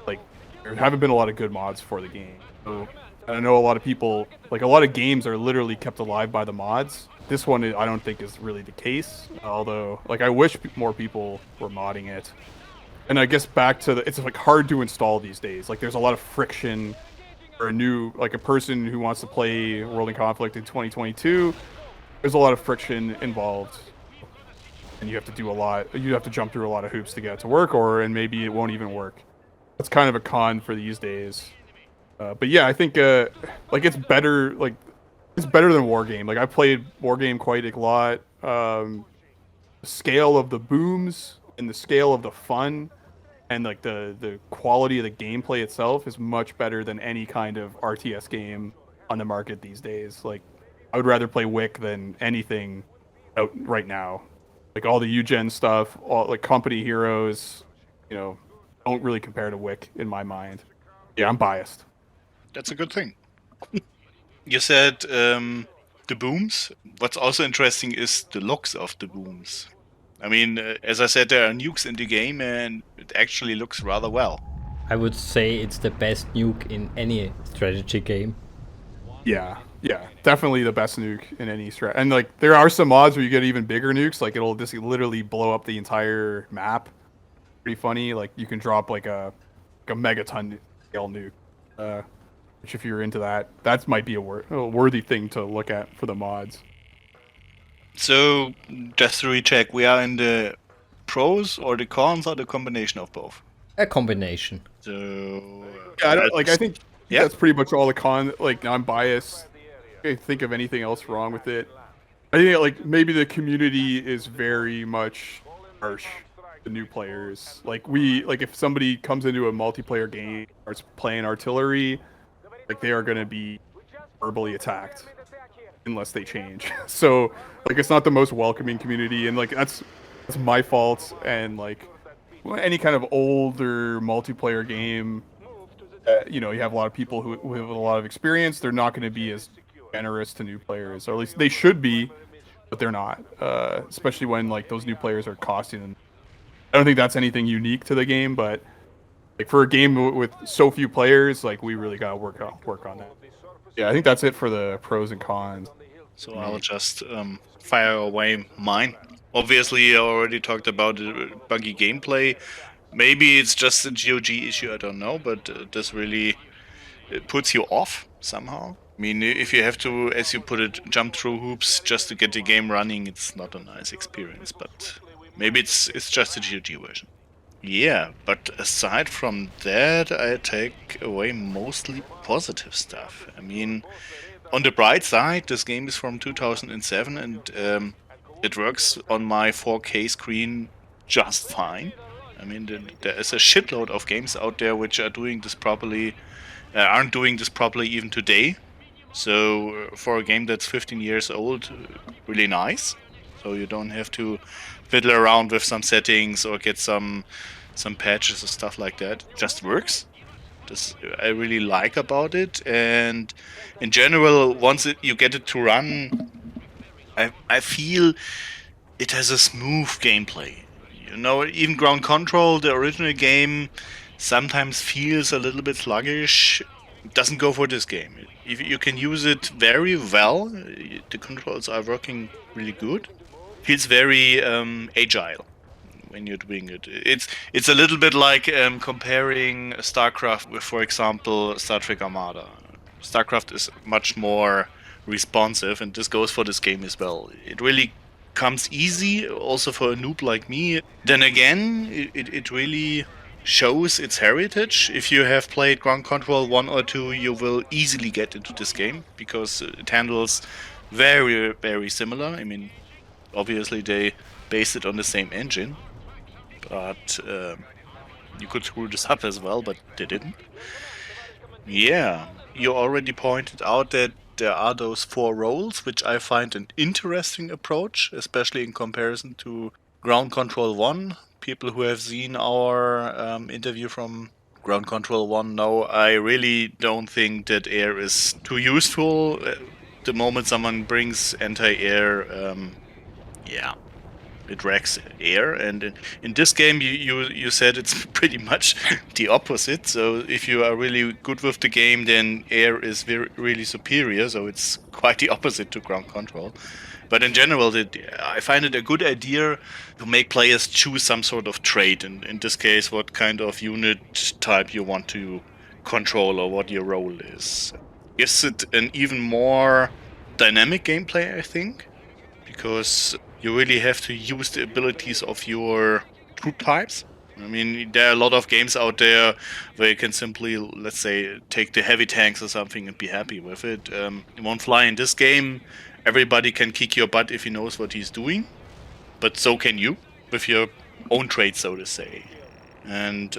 like there haven't been a lot of good mods for the game. So I know a lot of people, like a lot of games are literally kept alive by the mods. This one I don't think is really the case. Although, like I wish more people were modding it. And I guess back to it's like hard to install these days. Like there's a lot of friction for a person who wants to play World in Conflict in 2022, there's a lot of friction involved, and you have to jump through a lot of hoops to get it to work, and maybe it won't even work. That's kind of a con for these days. But yeah, I think like it's better than Wargame. Like I played Wargame quite a lot. The scale of the booms and the scale of the fun and like the quality of the gameplay itself is much better than any kind of RTS game on the market these days. Like I would rather play Wick than anything out right now. Like all the UGen stuff, all like Company Heroes, you know, don't really compare to Wick in my mind. Yeah, I'm biased. That's a good thing. You said the booms. What's also interesting is the looks of the booms. I mean, as I said, there are nukes in the game, and it actually looks rather well. I would say it's the best nuke in any strategy game. Yeah, definitely the best nuke in any strat. And like, there are some mods where you get even bigger nukes. Like it'll just literally blow up the entire map. Pretty funny. Like you can drop like a megaton scale nuke. Which if you're into that might be a worthy thing to look at for the mods. So, just to recheck, we are in the pros or the cons or the combination of both? A combination. So, yeah, I think that's pretty much all the con. Like, I'm biased. I can't think of anything else wrong with it. I think like maybe the community is very much harsh to new players. Like if somebody comes into a multiplayer game, starts playing artillery, like they are gonna be verbally attacked unless they change. So like it's not the most welcoming community, and like that's my fault. And like any kind of older multiplayer game, you know, you have a lot of people who have a lot of experience. They're not going to be as generous to new players, or at least they should be, but they're not. Especially when like those new players are costing them. I don't think that's anything unique to the game, but like for a game with so few players, like we really got to work on that. Yeah, I think that's it for the pros and cons. So I'll just fire away mine. Obviously, I already talked about buggy gameplay. Maybe it's just a GOG issue, I don't know, but this really puts you off somehow. I mean, if you have to, as you put it, jump through hoops just to get the game running, it's not a nice experience. But maybe it's just a GOG version. Yeah, but aside from that, I take away mostly positive stuff. I mean, on the bright side, this game is from 2007 and it works on my 4K screen just fine. I mean, there is a shitload of games out there which are doing this properly, aren't doing this properly even today. So for a game that's 15 years old, really nice. So you don't have to fiddle around with some settings or get some patches or stuff like that. It just works. This I really like about it, and in general, once you get it to run, I feel it has a smooth gameplay. You know, even Ground Control, the original game, sometimes feels a little bit sluggish. It doesn't go for this game. You can use it very well. The controls are working really good. Feels very agile when you're doing it. It's a little bit like comparing StarCraft with, for example, Star Trek Armada. StarCraft is much more responsive, and this goes for this game as well. It really comes easy, also for a noob like me. Then again, it really shows its heritage. If you have played Ground Control 1 or 2, you will easily get into this game, because it handles very, very similar. I mean, obviously they based it on the same engine, but you could screw this up as well, but they didn't. Yeah, you already pointed out that there are those 4 roles, which I find an interesting approach, especially in comparison to Ground Control 1. People who have seen our interview from Ground Control 1 know I really don't think that air is too useful. The moment someone brings anti-air, yeah, it wrecks air, and in this game you said it's pretty much the opposite. So if you are really good with the game, then air is really superior, so it's quite the opposite to Ground Control. But in general, I find it a good idea to make players choose some sort of trait, and in this case what kind of unit type you want to control or what your role is. Gives it an even more dynamic gameplay, I think, because you really have to use the abilities of your troop types. I mean, there are a lot of games out there where you can simply, let's say, take the heavy tanks or something and be happy with it. It won't fly in this game. Everybody can kick your butt if he knows what he's doing, but so can you with your own traits, so to say. And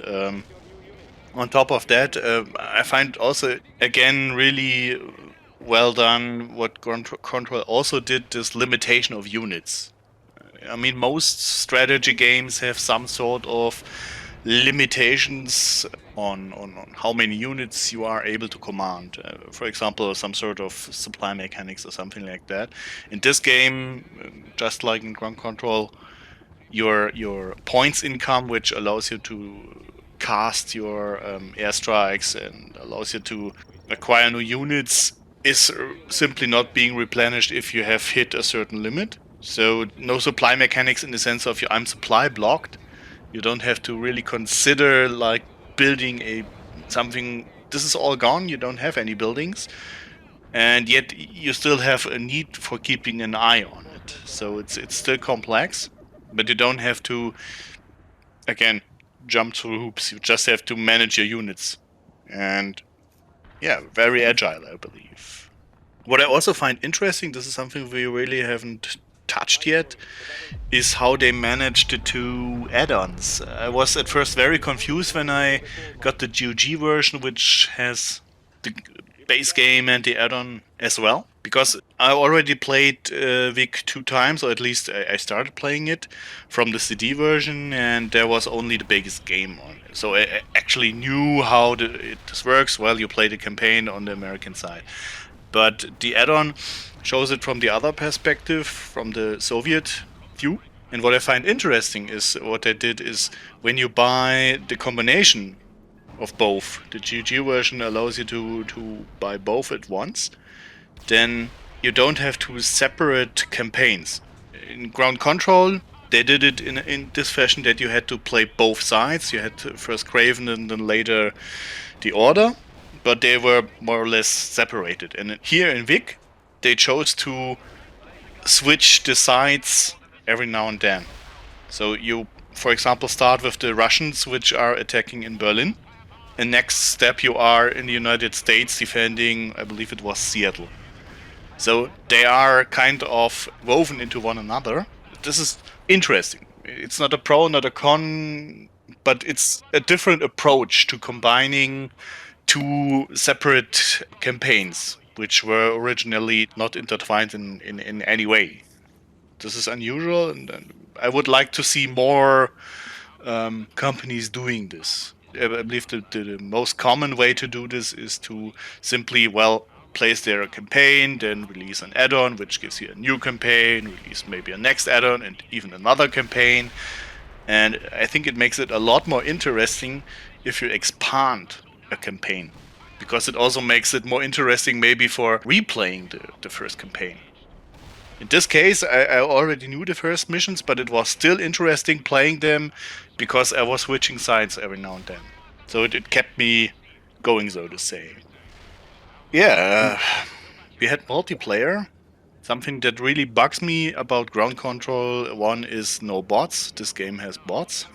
on top of that, I find also, again, really well done what Control also did, this limitation of units. I mean, most strategy games have some sort of limitations on how many units you are able to command. For example, some sort of supply mechanics or something like that. In this game, just like in Ground Control, your points income, which allows you to cast your airstrikes and allows you to acquire new units, is simply not being replenished if you have hit a certain limit. So no supply mechanics in the sense of I'm supply blocked. You don't have to really consider like building something. This is all gone. You don't have any buildings, and yet you still have a need for keeping an eye on it. So it's still complex, but you don't have to, again, jump through hoops. You just have to manage your units, and yeah, very agile, I believe. What I also find interesting, this is something we really haven't touched yet, is how they managed the 2 add-ons. I was at first very confused when I got the GOG version, which has the base game and the add-on as well, because I already played Vic 2 times, or at least I started playing it from the CD version, and there was only the base game on it. So I actually knew how this works. Well, you play the campaign on the American side. But the add-on shows it from the other perspective, from the Soviet view. And what I find interesting is what they did is when you buy the combination of both, the GG version allows you to buy both at once, then you don't have to separate campaigns. in ground control, they did it in this fashion that you had to play both sides. You had to first Craven and then later the Order, but they were more or less separated. And here in Vic, they chose to switch the sides every now and then. So you, for example, start with the Russians, which are attacking in Berlin. And next step, you are in the United States defending, I believe it was Seattle. So they are kind of woven into one another. This is interesting. It's not a pro, not a con, but it's a different approach to combining two separate campaigns, which were originally not intertwined in any way. This is unusual, and I would like to see more companies doing this. I believe the most common way to do this is to simply, place their campaign, then release an add-on, which gives you a new campaign, release maybe a next add-on, and even another campaign. And I think it makes it a lot more interesting if you expand a campaign, because it also makes it more interesting maybe for replaying the first campaign. In this case, I already knew the first missions, but it was still interesting playing them because I was switching sides every now and then. So it kept me going, so to say. Yeah, we had multiplayer. Something that really bugs me about ground control, one is no bots. This game has bots.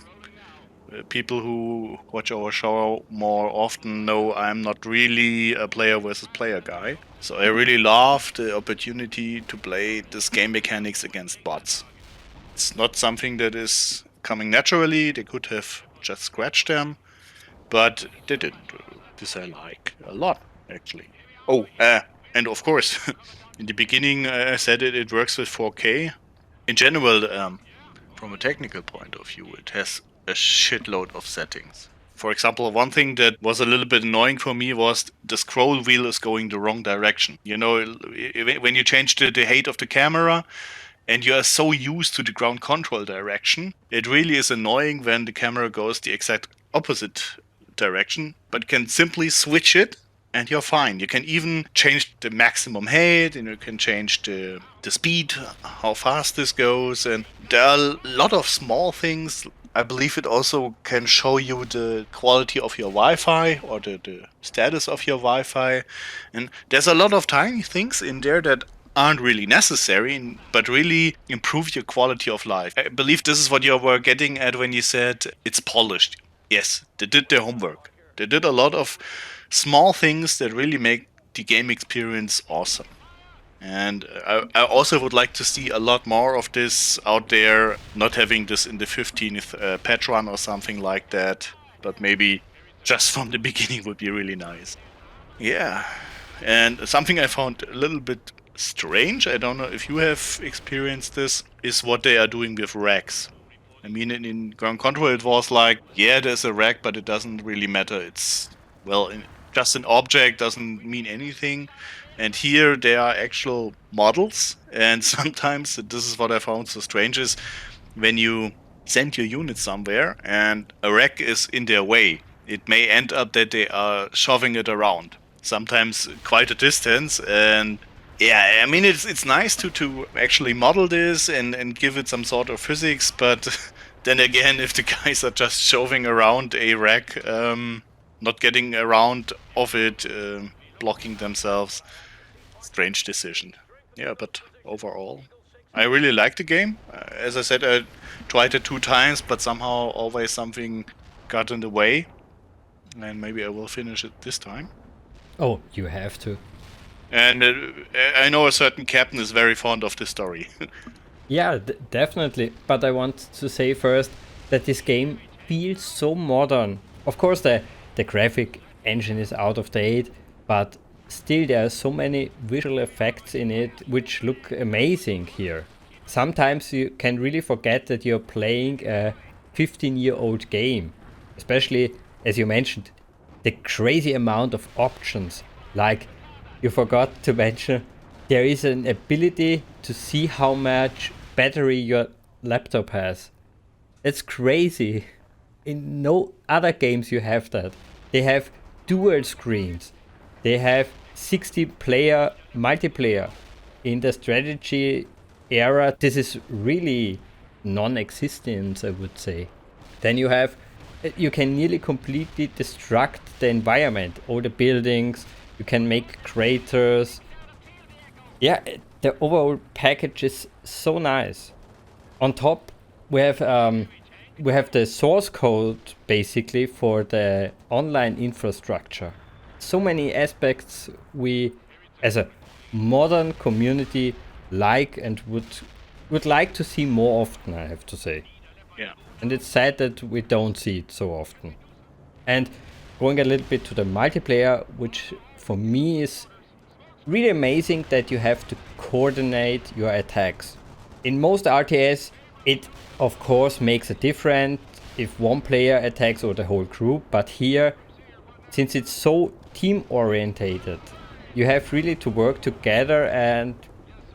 People who watch our show more often know I'm not really a player versus player guy. So I really love the opportunity to play this game mechanics against bots. It's not something that is coming naturally. They could have just scratched them, but they didn't. This I like a lot, actually. Oh, and of course, in the beginning I said it works with 4K. In general, from a technical point of view, it has a shitload of settings. For example, one thing that was a little bit annoying for me was the scroll wheel is going the wrong direction. You know, when you change the height of the camera and you are so used to the ground control direction, it really is annoying when the camera goes the exact opposite direction, but you can simply switch it and you're fine. You can even change the maximum height, and you can change the speed, how fast this goes, and there are a lot of small things. I believe it also can show you the quality of your Wi-Fi or the status of your Wi-Fi. And there's a lot of tiny things in there that aren't really necessary, but really improve your quality of life. I believe this is what you were getting at when you said it's polished. Yes, they did their homework. They did a lot of small things that really make the game experience awesome. And I also would like to see a lot more of this out there, not having this in the 15th patch run or something like that, but maybe just from the beginning would be really nice. Yeah, and something I found a little bit strange, I don't know if you have experienced this, is what they are doing with racks. I mean, in ground control it was like, yeah, there's a rack, but it doesn't really matter. It's, just an object, doesn't mean anything. And here there are actual models, and sometimes this is what I found so strange is when you send your unit somewhere and a rack is in their way, it may end up that they are shoving it around, sometimes quite a distance. And yeah, I mean, it's nice to actually model this and give it some sort of physics, but then again, if the guys are just shoving around a rack, not getting around of it, blocking themselves, strange decision. Yeah, but overall, I really like the game. As I said, I tried it 2 times, but somehow always something got in the way. And maybe I will finish it this time. Oh, you have to. And I know a certain captain is very fond of this story. Yeah, definitely. But I want to say first that this game feels so modern. Of course, the graphic engine is out of date, but still there are so many visual effects in it which look amazing here. Sometimes you can really forget that you're playing a 15-year-old game. Especially, as you mentioned, the crazy amount of options. Like, you forgot to mention, there is an ability to see how much battery your laptop has. That's crazy. In no other games you have that. They have dual screens. They have 60-player multiplayer. In the strategy era, this is really non-existent, I would say. Then you can nearly completely destruct the environment, all the buildings, you can make craters. Yeah, the overall package is so nice. On top, we have the source code basically for the online infrastructure. So many aspects we, as a modern community, like and would like to see more often, I have to say. Yeah. And it's sad that we don't see it so often. And going a little bit to the multiplayer, which for me is really amazing that you have to coordinate your attacks. In most RTS, it of course makes a difference if one player attacks or the whole group, but here, since it's so team orientated, you have really to work together and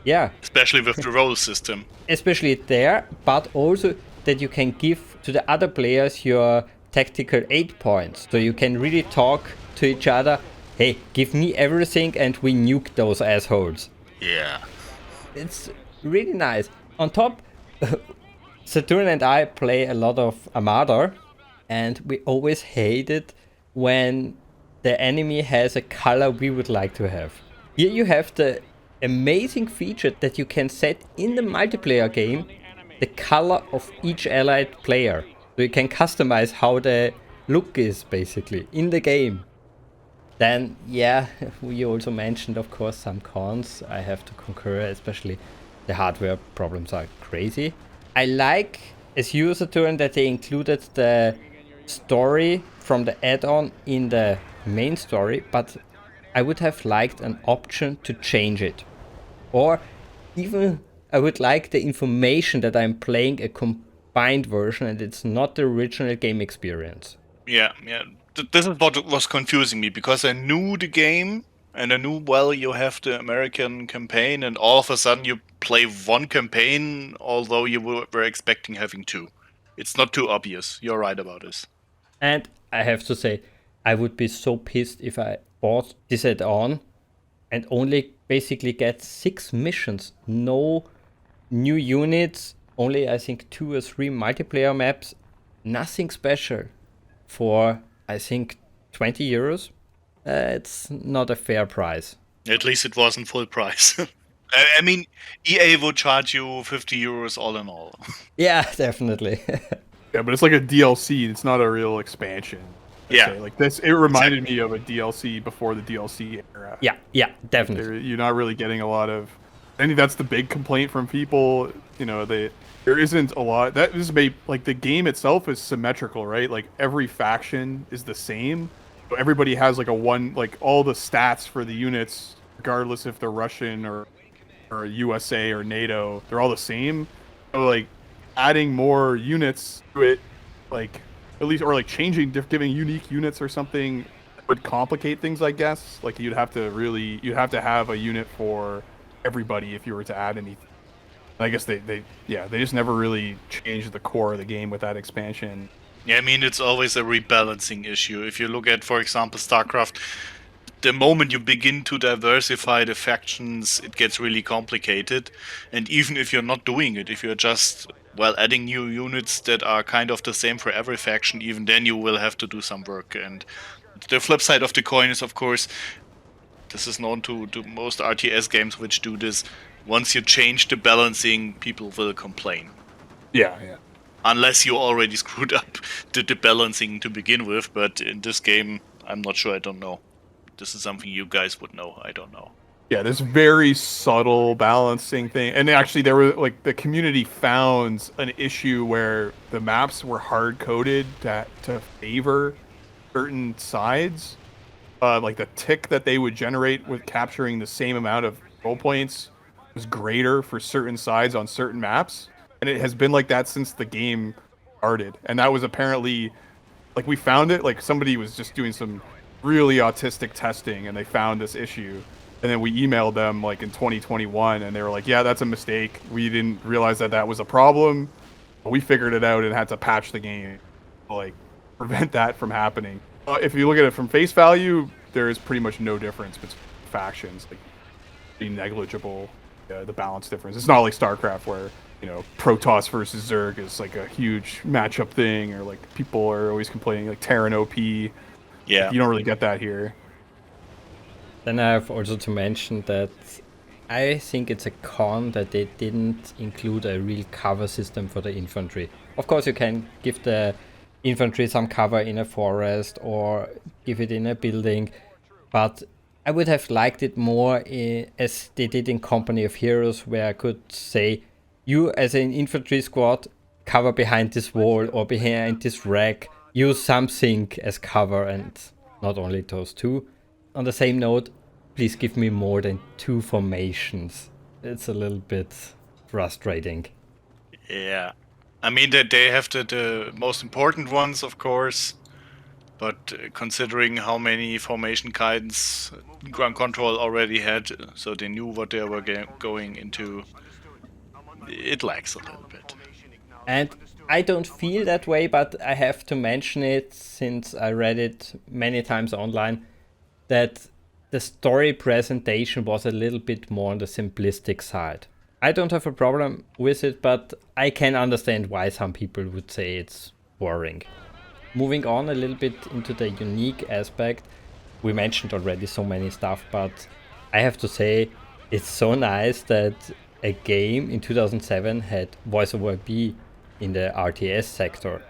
yeah, Especially with the role system. especially there, but also that you can give to the other players your tactical aid points. So you can really talk to each other, hey, give me everything and we nuke those assholes. Yeah. It's really nice. On top, Saturn and I play a lot of Armada, and we always hate it when the enemy has a color we would like to have. Here you have the amazing feature that you can set in the multiplayer game the color of each allied player. So you can customize how the look is basically in the game. Then, yeah, we also mentioned, of course, some cons. I have to concur, especially the hardware problems are crazy. I like, as you, Saturn, that they included the story from the add-on in the main story, but I would have liked an option to change it. Or even I would like the information that I'm playing a combined version and it's not the original game experience. Yeah. This is what was confusing me, because I knew the game and I knew, well, you have the American campaign, and all of a sudden you play one campaign, although you were expecting having two. It's not too obvious. You're right about this. And I have to say, I would be so pissed if I bought this add-on and only basically get 6 missions. No new units, only I think 2 or 3 multiplayer maps. Nothing special for, I think, 20 euros. It's not a fair price. At least it wasn't full price. I mean, EA would charge you 50 euros all in all. Yeah, definitely. Yeah, but it's like a DLC. It's not a real expansion. I'd Yeah. say. Like this, it reminded me of a DLC before the DLC era. yeah, definitely. You're not really getting a lot of. I think that's the big complaint from people. You know, there isn't a lot. That is like the game itself is symmetrical, right? Like every faction is the same. So everybody has like all the stats for the units, regardless if they're Russian or USA or NATO. They're all the same. So like adding more units to it, like at least, or like giving unique units or something would complicate things, I guess. Like you'd have to have a unit for everybody if you were to add anything. I guess they just never really changed the core of the game with that expansion. Yeah, I mean, it's always a rebalancing issue. If you look at, for example, StarCraft, the moment you begin to diversify the factions, it gets really complicated. And even if you're not doing it, if you're just, well, adding new units that are kind of the same for every faction, even then you will have to do some work. And the flip side of the coin is, of course, this is known to most RTS games which do this. Once you change the balancing, people will complain. Yeah. Unless you already screwed up the balancing to begin with, but in this game, I'm not sure, I don't know. This is something you guys would know, I don't know. Yeah, this very subtle balancing thing. And actually there were like the community found an issue where the maps were hard coded to favor certain sides. Like the tick that they would generate with capturing the same amount of role points was greater for certain sides on certain maps. And it has been like that since the game started. And that was apparently, like, we found it, like somebody was just doing some really autistic testing and they found this issue. And then we emailed them like in 2021 and they were like, yeah, that's a mistake. We didn't realize that was a problem. But we figured it out and had to patch the game to like prevent that from happening. If you look at it from face value, there is pretty much no difference between factions, like pretty negligible. the balance difference. It's not like StarCraft where Protoss versus Zerg is like a huge matchup thing, or like people are always complaining like Terran OP. Yeah. Like, you don't really get that here. Then I have also to mention that I think it's a con that they didn't include a real cover system for the infantry. Of course, you can give the infantry some cover in a forest or give it in a building, but I would have liked it more as they did in Company of Heroes, where I could say, you as an infantry squad, cover behind this wall or behind this rack, use something as cover, and not only those two. On the same note, please give me more than 2 formations. It's a little bit frustrating. Yeah. I mean, that they have the most important ones, of course, but considering how many formation guidance ground control already had, so they knew what they were going into, it lacks a little bit. And I don't feel that way, but I have to mention it since I read it many times online, that the story presentation was a little bit more on the simplistic side. I don't have a problem with it, but I can understand why some people would say it's boring. Moving on a little bit into the unique aspect, we mentioned already so many stuff, but I have to say it's so nice that a game in 2007 had voice over IP in the RTS sector.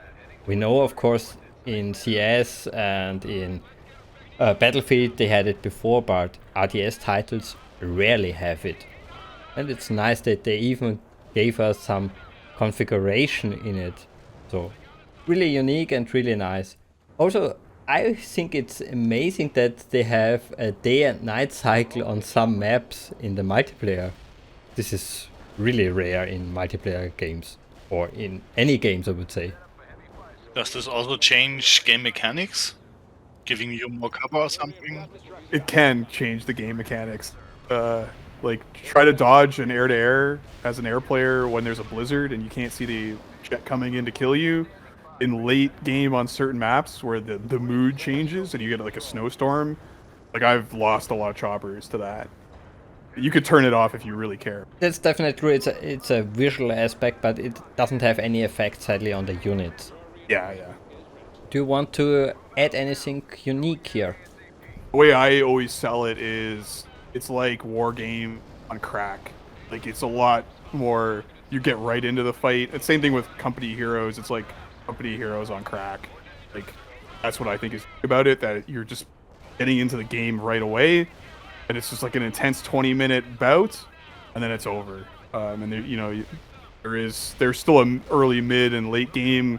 We know, of course, in CS and in Battlefield they had it before, but RTS titles rarely have it. And it's nice that they even gave us some configuration in it. So really unique and really nice. Also, I think it's amazing that they have a day and night cycle on some maps in the multiplayer. This is really rare in multiplayer games, or in any games, I would say. Does this also change game mechanics? Giving you more cover or something? It can change the game mechanics. Like try to dodge an air-to-air as an air player when there's a blizzard and you can't see the jet coming in to kill you. In late game on certain maps where the mood changes and you get like a snowstorm, like I've lost a lot of choppers to that. You could turn it off if you really care. That's definitely true. It's a visual aspect, but it doesn't have any effect, sadly, on the units. Yeah. Do you want to add anything unique here? The way I always sell it is it's like war game on crack. Like it's a lot more, you get right into the fight. It's same thing with Company Heroes. It's like Company Heroes on crack. Like that's what I think is about it, that you're just getting into the game right away, and it's just like an intense 20-minute bout, and then it's over. And there, there's still an early, mid, and late game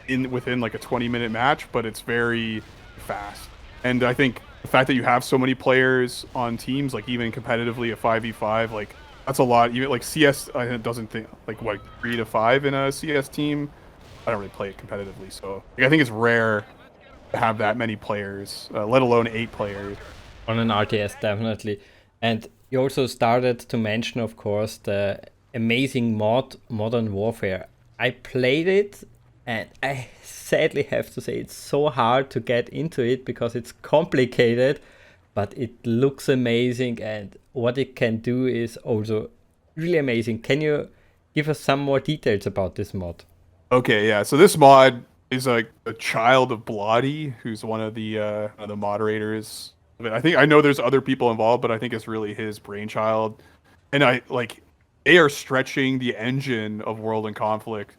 within like a 20-minute match, but it's very fast. And I think the fact that you have so many players on teams, like even competitively a 5v5, like that's a lot. Even like CS doesn't think like what 3 to 5 in a CS team. I don't really play it competitively, so like, I think it's rare to have that many players, let alone 8 players. On an RTS, definitely. And you also started to mention, of course, the amazing mod Modern Warfare. I played it, and I sadly have to say it's so hard to get into it because it's complicated, but it looks amazing, and what it can do is also really amazing. Can you give us some more details about this mod? Okay, yeah. So this mod is like a child of Bloody, who's one of the moderators. I know there's other people involved, but I think it's really his brainchild. And they are stretching the engine of World and Conflict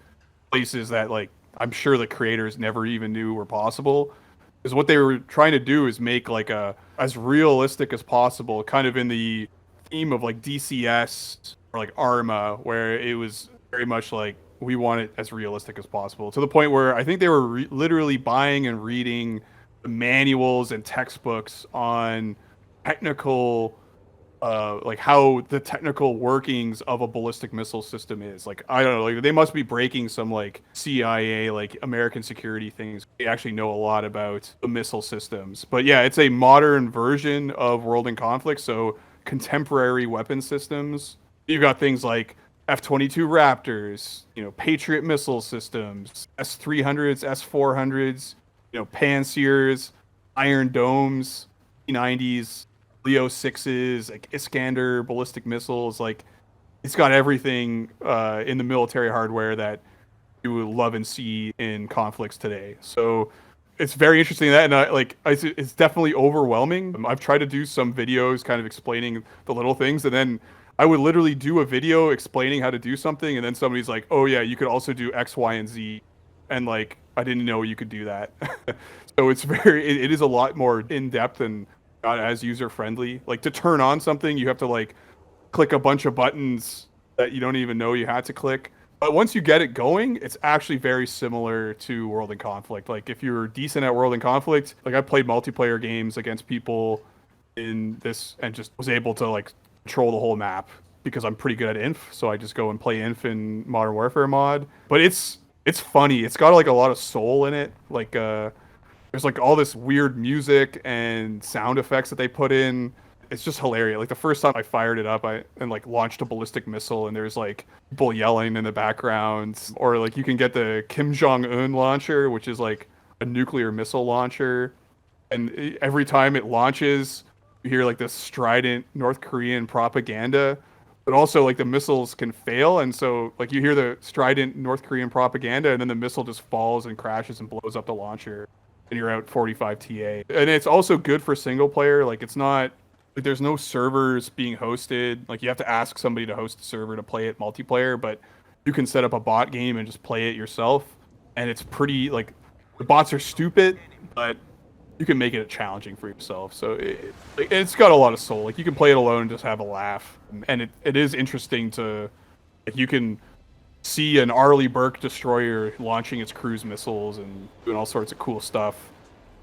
places that like I'm sure the creators never even knew were possible. Because what they were trying to do is make like a as realistic as possible, kind of in the theme of like DCS or like Arma, where it was very much like we want it as realistic as possible, to the point where I think they were literally buying and reading the manuals and textbooks on technical like how the technical workings of a ballistic missile system is. Like I don't know, like they must be breaking some like CIA, like American security things. They actually know a lot about the missile systems. But yeah, it's a modern version of World in Conflict, so contemporary weapon systems. You've got things like F-22 Raptors, Patriot missile systems, S-300s, S-400s, Pansirs, Iron Domes, P-90s, Leo 6s, like Iskander ballistic missiles. Like it's got everything in the military hardware that you would love and see in conflicts today. So it's very interesting that, and it's definitely overwhelming. I've tried to do some videos kind of explaining the little things, and then I would literally do a video explaining how to do something, and then somebody's like, "Oh yeah, you could also do X, Y, and Z," and like I didn't know you could do that. So it's it is a lot more in depth and not as user friendly. Like to turn on something, you have to like click a bunch of buttons that you don't even know you had to click. But once you get it going, it's actually very similar to World in Conflict. Like if you're decent at World in Conflict, like I played multiplayer games against people in this and just was able to like control the whole map because I'm pretty good at inf. So I just go and play inf in Modern Warfare mod. But it's funny. It's got like a lot of soul in it. Like there's like all this weird music and sound effects that they put in. It's just hilarious. Like the first time I fired it up, and like launched a ballistic missile, and there's like people yelling in the background, or like you can get the Kim Jong-un launcher, which is like a nuclear missile launcher, and every time it launches, you hear like this strident North Korean propaganda, but also like the missiles can fail, and so like you hear the strident North Korean propaganda, and then the missile just falls and crashes and blows up the launcher, and you're out 45 TA. And it's also good for single player. Like it's not like there's no servers being hosted. Like you have to ask somebody to host a server to play it multiplayer, but you can set up a bot game and just play it yourself. And it's pretty like the bots are stupid, but you can make it challenging for yourself. So it's got a lot of soul. Like you can play it alone and just have a laugh. And it is interesting to like you can see an Arleigh Burke destroyer launching its cruise missiles and doing all sorts of cool stuff.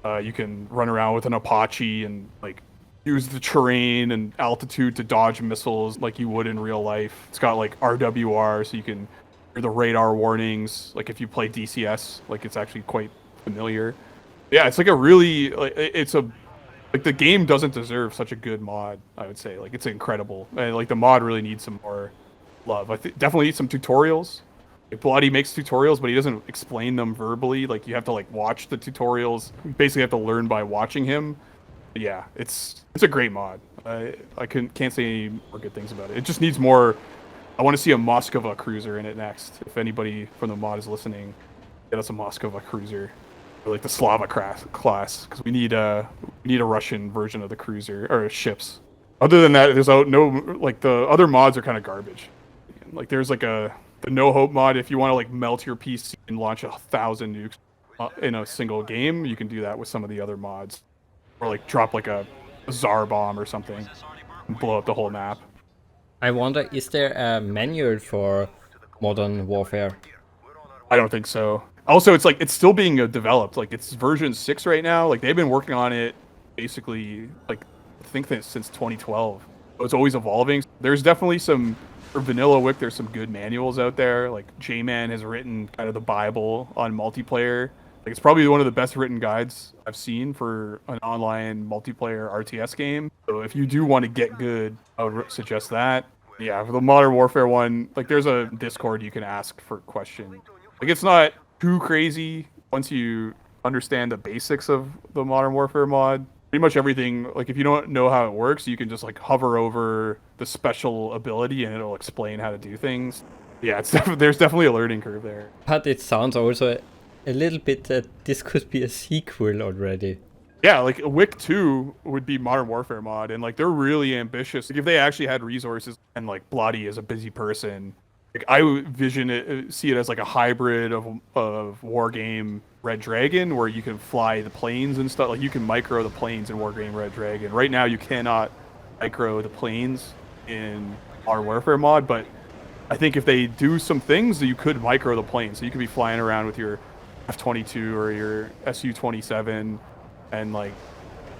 You can run around with an Apache and like use the terrain and altitude to dodge missiles like you would in real life. It's got like RWR, so you can hear the radar warnings. Like if you play DCS, like it's actually quite familiar. Yeah, it's like a really like the game doesn't deserve such a good mod. I would say like it's incredible, and like the mod really needs some more love. Definitely need some tutorials. Like Bloody makes tutorials, but he doesn't explain them verbally. Like you have to like watch the tutorials. You basically have to learn by watching him. Yeah, it's a great mod. I can't say any more good things about it. It just needs more. I want to see a Moskva cruiser in it next. If anybody from the mod is listening, get us a Moskva cruiser, or like the Slava class, because we need a Russian version of the cruiser or ships. Other than that, there's no like the other mods are kind of garbage. Like there's like the No Hope mod. If you want to like melt your PC and launch 1,000 nukes in a single game, you can do that with some of the other mods. Or like drop like a Tsar bomb or something and blow up the whole map. I wonder, is there a manual for Modern Warfare? I don't think so. Also, it's like it's still being developed. Like it's version 6 right now. Like they've been working on it basically like I think that since 2012. So it's always evolving. There's definitely some for Vanilla Wick. There's some good manuals out there. Like J-Man has written kind of the Bible on multiplayer. Like it's probably one of the best written guides I've seen for an online multiplayer RTS game. So if you do want to get good, I would suggest that. Yeah, for the Modern Warfare one, like there's a Discord you can ask for questions. Like it's not too crazy once you understand the basics of the Modern Warfare mod. Pretty much everything, like if you don't know how it works, you can just like hover over the special ability and it'll explain how to do things. Yeah, there's definitely a learning curve there. But it sounds also a little bit that this could be a sequel already. Yeah, like Wick 2 would be Modern Warfare mod, and like they're really ambitious. Like, if they actually had resources, and like Bloody is a busy person, like I would see it as like a hybrid of War Game Red Dragon, where you can fly the planes and stuff. Like you can micro the planes in War Game Red Dragon. Right now, you cannot micro the planes in Modern Warfare mod, but I think if they do some things, you could micro the planes. So you could be flying around with your F-22 or your Su-27 and like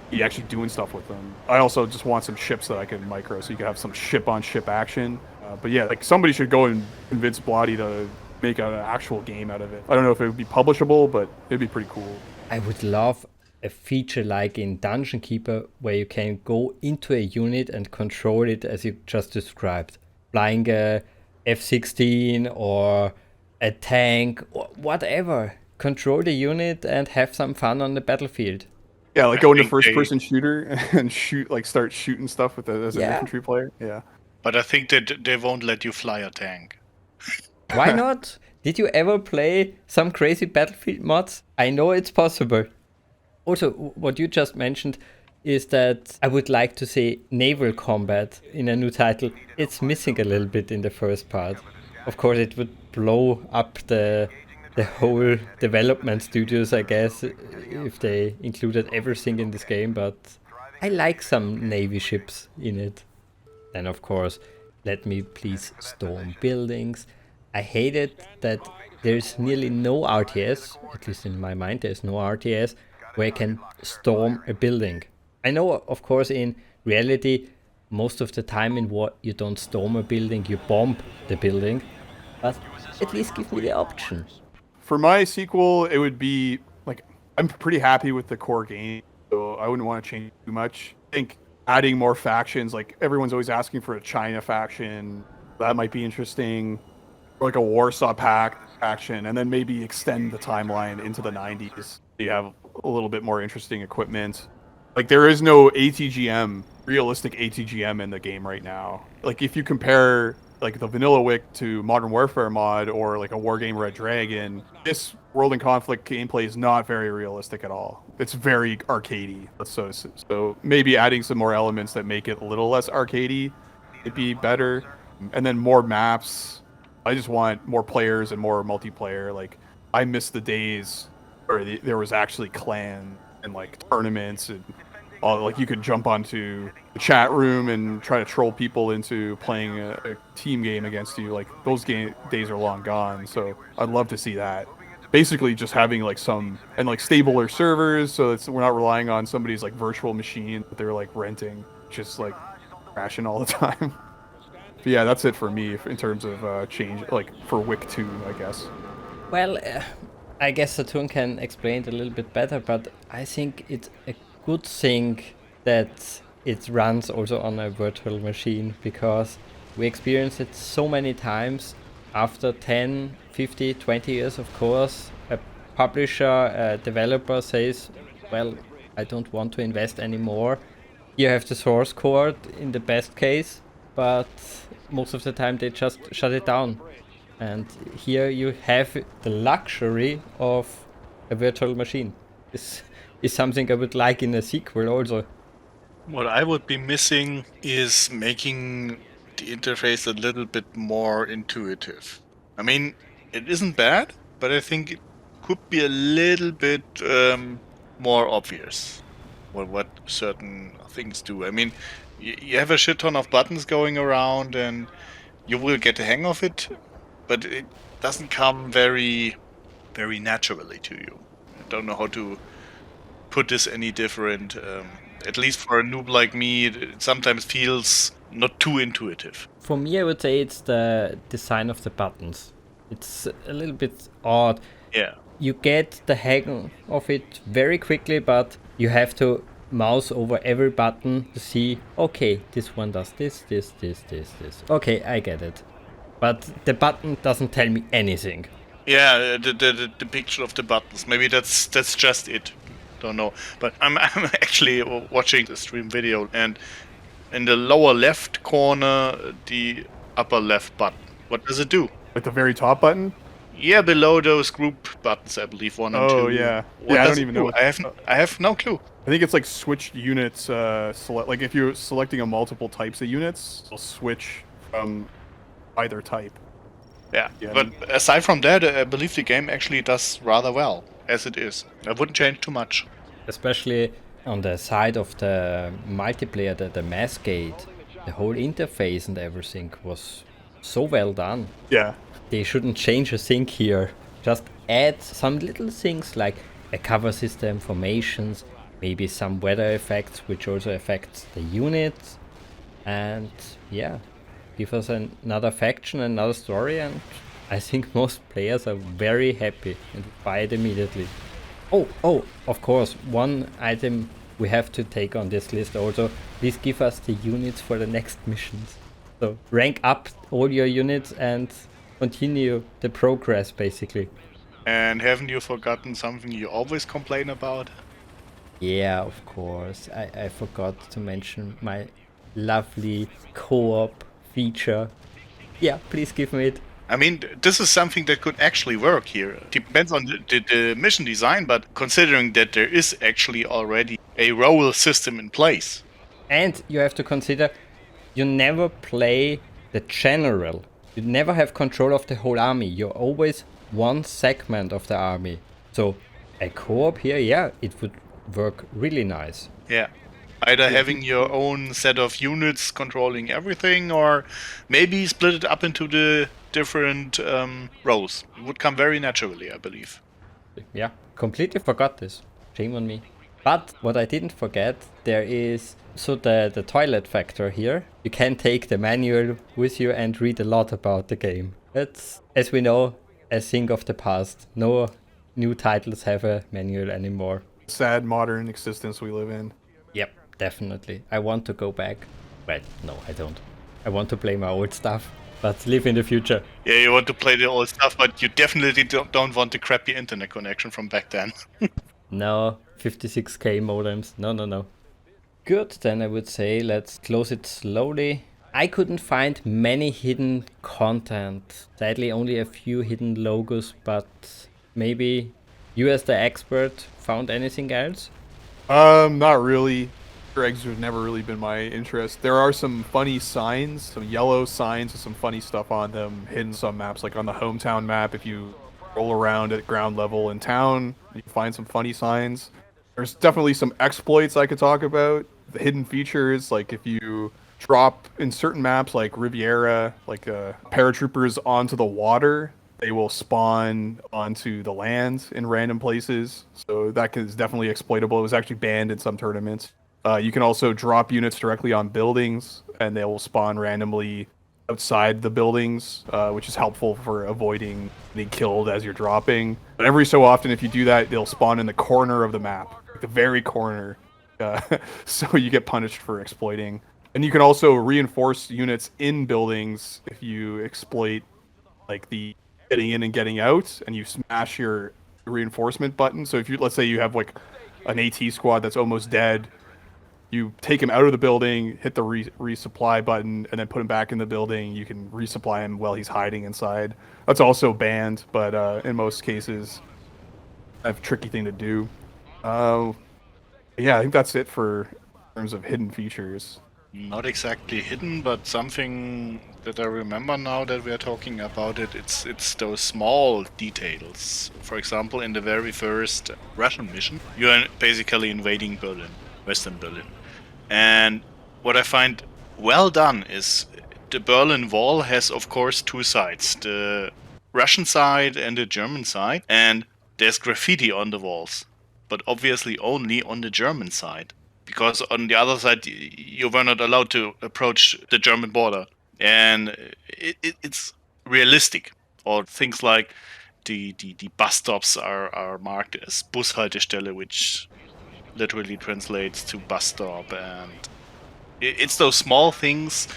be actually doing stuff with them. I also just want some ships that I can micro so you can have some ship-on-ship action. But yeah, like somebody should go and convince Bloody to make an actual game out of it. I don't know if it would be publishable, but it'd be pretty cool. I would love a feature like in Dungeon Keeper where you can go into a unit and control it as you just described. Flying a F-16 or a tank or whatever. Control the unit and have some fun on the battlefield. Yeah, like go into first-person shooter and start shooting stuff with it as an infantry player. Yeah. But I think that they won't let you fly a tank. Why not? Did you ever play some crazy Battlefield mods? I know it's possible. Also, what you just mentioned is that I would like to see naval combat in a new title. It's missing a little bit in the first part. Of course, it would blow up the whole development studios, I guess, if they included everything in this game, but I like some navy ships in it. Then, of course, let me please storm buildings. I hate it that there's nearly no RTS, at least in my mind, there's no RTS where you can storm a building. I know, of course, in reality, most of the time in war, you don't storm a building, you bomb the building, but at least give me the option. For my sequel, it would be like I'm pretty happy with the core game, so I wouldn't want to change too much. I think adding more factions, like everyone's always asking for a China faction, that might be interesting. Or like a Warsaw Pact faction, and then maybe extend the timeline into the 90s. You have a little bit more interesting equipment. Like there is no ATGM, realistic ATGM in the game right now. Like if you compare like the Vanilla Wick to Modern Warfare mod or like a Wargame Red Dragon, this World in Conflict gameplay is not very realistic at all. It's very arcadey. So maybe adding some more elements that make it a little less arcadey would be better. And then more maps. I just want more players and more multiplayer. Like I miss the days where there was actually clan and like tournaments and all, like you could jump onto the chat room and try to troll people into playing a team game against you. Like those days are long gone. So I'd love to see that. Basically, just having like some and like stabler servers, so we're not relying on somebody's like virtual machine that they're like renting, just like crashing all the time. But yeah, that's it for me in terms of change, like for Wick 2, I guess. Well, I guess Saturn can explain it a little bit better, but I think it's a good thing that it runs also on a virtual machine, because we experienced it so many times. After 10, 50, 20 years, of course, a publisher, a developer says, well, I don't want to invest anymore. You have the source code in the best case, but most of the time they just shut it down. And here you have the luxury of a virtual machine. This is something I would like in a sequel also. What I would be missing is making the interface a little bit more intuitive. I mean, it isn't bad, but I think it could be a little bit more obvious what certain things do. I mean, you have a shit ton of buttons going around and you will get the hang of it, but it doesn't come very, very naturally to you. I don't know how to put this any different. At least for a noob like me, it sometimes feels not too intuitive. For me, I would say it's the design of the buttons. It's a little bit odd. Yeah. You get the hang of it very quickly, but you have to mouse over every button to see, okay, this one does this. Okay, I get it. But the button doesn't tell me anything. Yeah, the picture of the buttons. Maybe that's just it. Don't know. But I'm actually watching the stream video, and in the lower left corner, the upper left button. What does it do? Like the very top button? Yeah, below those group buttons, I believe 1 and 2. Oh yeah. What Yeah, I does don't it even do? know. I have no clue. I think it's like switched units. Select like if you're selecting a multiple types of units, it'll switch from either type. Yeah, Yeah, but aside from that, I believe the game actually does rather well as it is. I wouldn't change too much. Especially on the side of the multiplayer, the mass gate, the whole interface and everything was so well done. Yeah. They shouldn't change a thing here. Just add some little things like a cover system, formations, maybe some weather effects which also affects the units. And yeah, give us another faction, another story, and I think most players are very happy and buy it immediately. Oh, of course, one item we have to take on this list also. Please give us the units for the next missions. So rank up all your units and continue the progress basically. And haven't you forgotten something you always complain about? Yeah, of course. I forgot to mention my lovely co-op feature. Yeah, please give me it. I mean, this is something that could actually work here. Depends on the mission design, but considering that there is actually already a role system in place. And you have to consider, you never play the general. You never have control of the whole army. You're always one segment of the army. So a co-op here, yeah, it would work really nice. Yeah. Either having your own set of units controlling everything, or maybe split it up into the different roles. It would come very naturally, I believe. Yeah, completely forgot this. Shame on me. But what I didn't forget, there is the toilet factor here. You can take the manual with you and read a lot about the game. It's, as we know, a thing of the past. No new titles have a manual anymore. Sad modern existence we live in. Yep, definitely. I want to go back. Well, no, I don't. I want to play my old stuff, but live in the future. Yeah, you want to play the old stuff, but you definitely don't want the crappy internet connection from back then. No, 56k modems. No, no, no. Good, then I would say let's close it slowly. I couldn't find many hidden content. Sadly, only a few hidden logos, but maybe you as the expert found anything else? Not really. Easter eggs have never really been my interest. There are some funny signs, some yellow signs with some funny stuff on them, hidden some maps, like on the hometown map. If you roll around at ground level in town, you can find some funny signs. There's definitely some exploits I could talk about. The hidden features, like if you drop in certain maps like Riviera, like paratroopers onto the water, they will spawn onto the land in random places. So that is definitely exploitable. It was actually banned in some tournaments. You can also drop units directly on buildings, and they will spawn randomly outside the buildings, which is helpful for avoiding being killed as you're dropping. But every so often, if you do that, they'll spawn in the corner of the map, like the very corner. So you get punished for exploiting. And you can also reinforce units in buildings if you exploit like the getting in and getting out, and you smash your reinforcement button. So if you, let's say you have like an AT squad that's almost dead, you take him out of the building, hit the resupply button, and then put him back in the building. You can resupply him while he's hiding inside. That's also banned, but in most cases, a tricky thing to do. Yeah, I think that's it for in terms of hidden features. Not exactly hidden, but something that I remember now that we are talking about it. It's those small details. For example, in the very first Russian mission, you are basically invading Berlin, Western Berlin. And what I find well done is the Berlin Wall has, of course, two sides, the Russian side and the German side. And there's graffiti on the walls, but obviously only on the German side, because on the other side you were not allowed to approach the German border. And it's realistic. Or things like the bus stops are marked as Bushaltestelle, which literally translates to bus stop. And it's those small things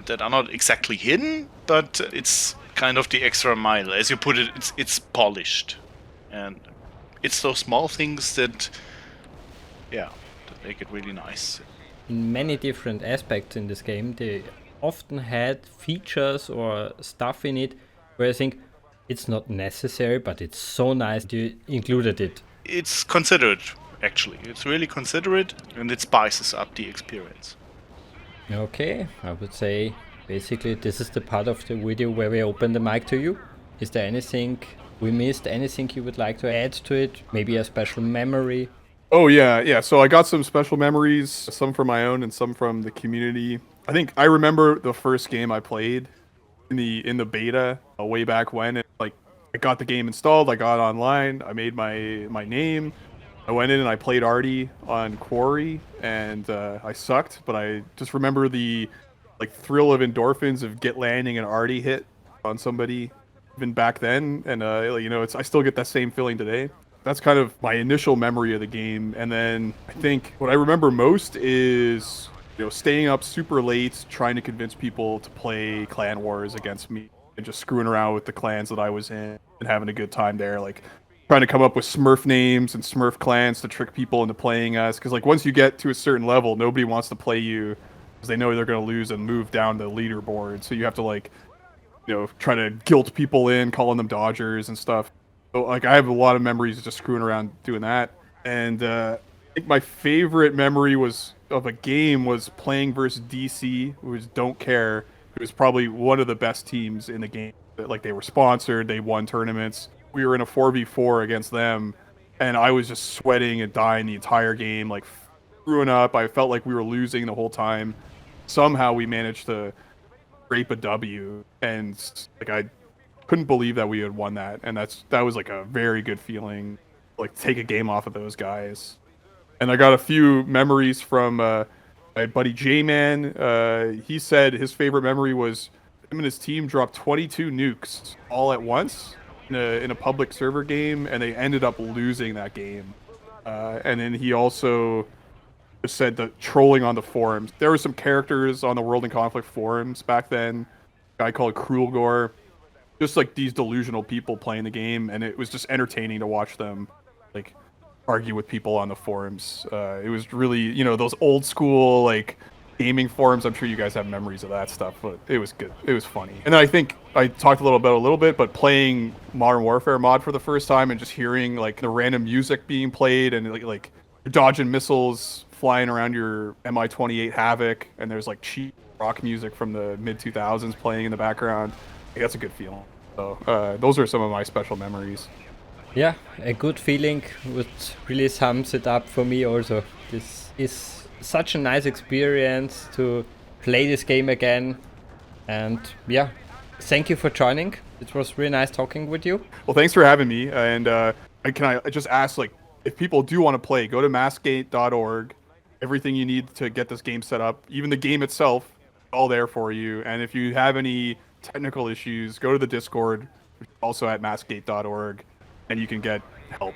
that are not exactly hidden, but it's kind of the extra mile. As you put it, it's polished. And it's those small things that, yeah, that make it really nice. In many different aspects in this game, they often had features or stuff in it where I think it's not necessary, but it's so nice you included it. It's considerate, actually. It's really considerate, and it spices up the experience. Okay, I would say basically this is the part of the video where we open the mic to you. Is there anything we missed, anything you would like to add to it? Maybe a special memory? Oh yeah. So I got some special memories, some from my own and some from the community. I think I remember the first game I played in the beta way back when. Like I got the game installed, I got online, I made my name. I went in and I played Artie on Quarry, and I sucked, but I just remember the like thrill of endorphins of get landing an Artie hit on somebody even back then, and you know, I still get that same feeling today. That's kind of my initial memory of the game. And then I think what I remember most is, you know, staying up super late trying to convince people to play Clan Wars against me and just screwing around with the clans that I was in and having a good time there, like trying to come up with Smurf names and Smurf clans to trick people into playing us, because like once you get to a certain level, nobody wants to play you because they know they're going to lose and move down the leaderboard. So you have to like, try to guilt people in, calling them Dodgers and stuff. So like I have a lot of memories of just screwing around doing that. And I think my favorite memory of a game was playing versus DC, who was Don't Care. It was probably one of the best teams in the game. Like they were sponsored, they won tournaments. We were in a 4v4 against them, and I was just sweating and dying the entire game, like screwing up. I felt like we were losing the whole time. Somehow we managed to scrape a W, and like I couldn't believe that we had won that, and that was like a very good feeling, like take a game off of those guys. And I got a few memories from my buddy J-Man. He said his favorite memory was him and his team dropped 22 nukes all at once in a public server game, and they ended up losing that game. And then he also said the trolling on the forums. There were some characters on the World in Conflict forums back then. A guy called Cruel Gore. Just like these delusional people playing the game, and it was just entertaining to watch them like argue with people on the forums. It was really, those old school like gaming forums. I'm sure you guys have memories of that stuff, but it was good. It was funny. And then I think I talked a little bit, but playing Modern Warfare mod for the first time and just hearing like the random music being played and like you're dodging missiles flying around your Mi-28 Havoc, and there's like cheap rock music from the mid 2000s playing in the background. That's a good feeling. So those are some of my special memories. Yeah, a good feeling would really sums it up for me also. This is such a nice experience to play this game again. And yeah, thank you for joining. It was really nice talking with you. Well, thanks for having me. And I just ask, like, if people do want to play, go to maskgate.org. Everything you need to get this game set up, even the game itself, all there for you. And if you have any technical issues, go to the Discord, which is also at maskgate.org, and you can get help.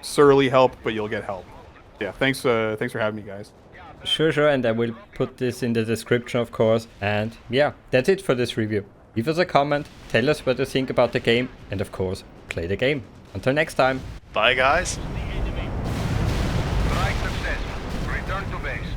Surly help, but you'll get help. Yeah, thanks for having me, guys. Sure, and I will put this in the description, of course. And yeah, that's it for this review. Leave us a comment, tell us what you think about the game, and of course, play the game. Until next time. Bye, guys. Strike successful. Return to base.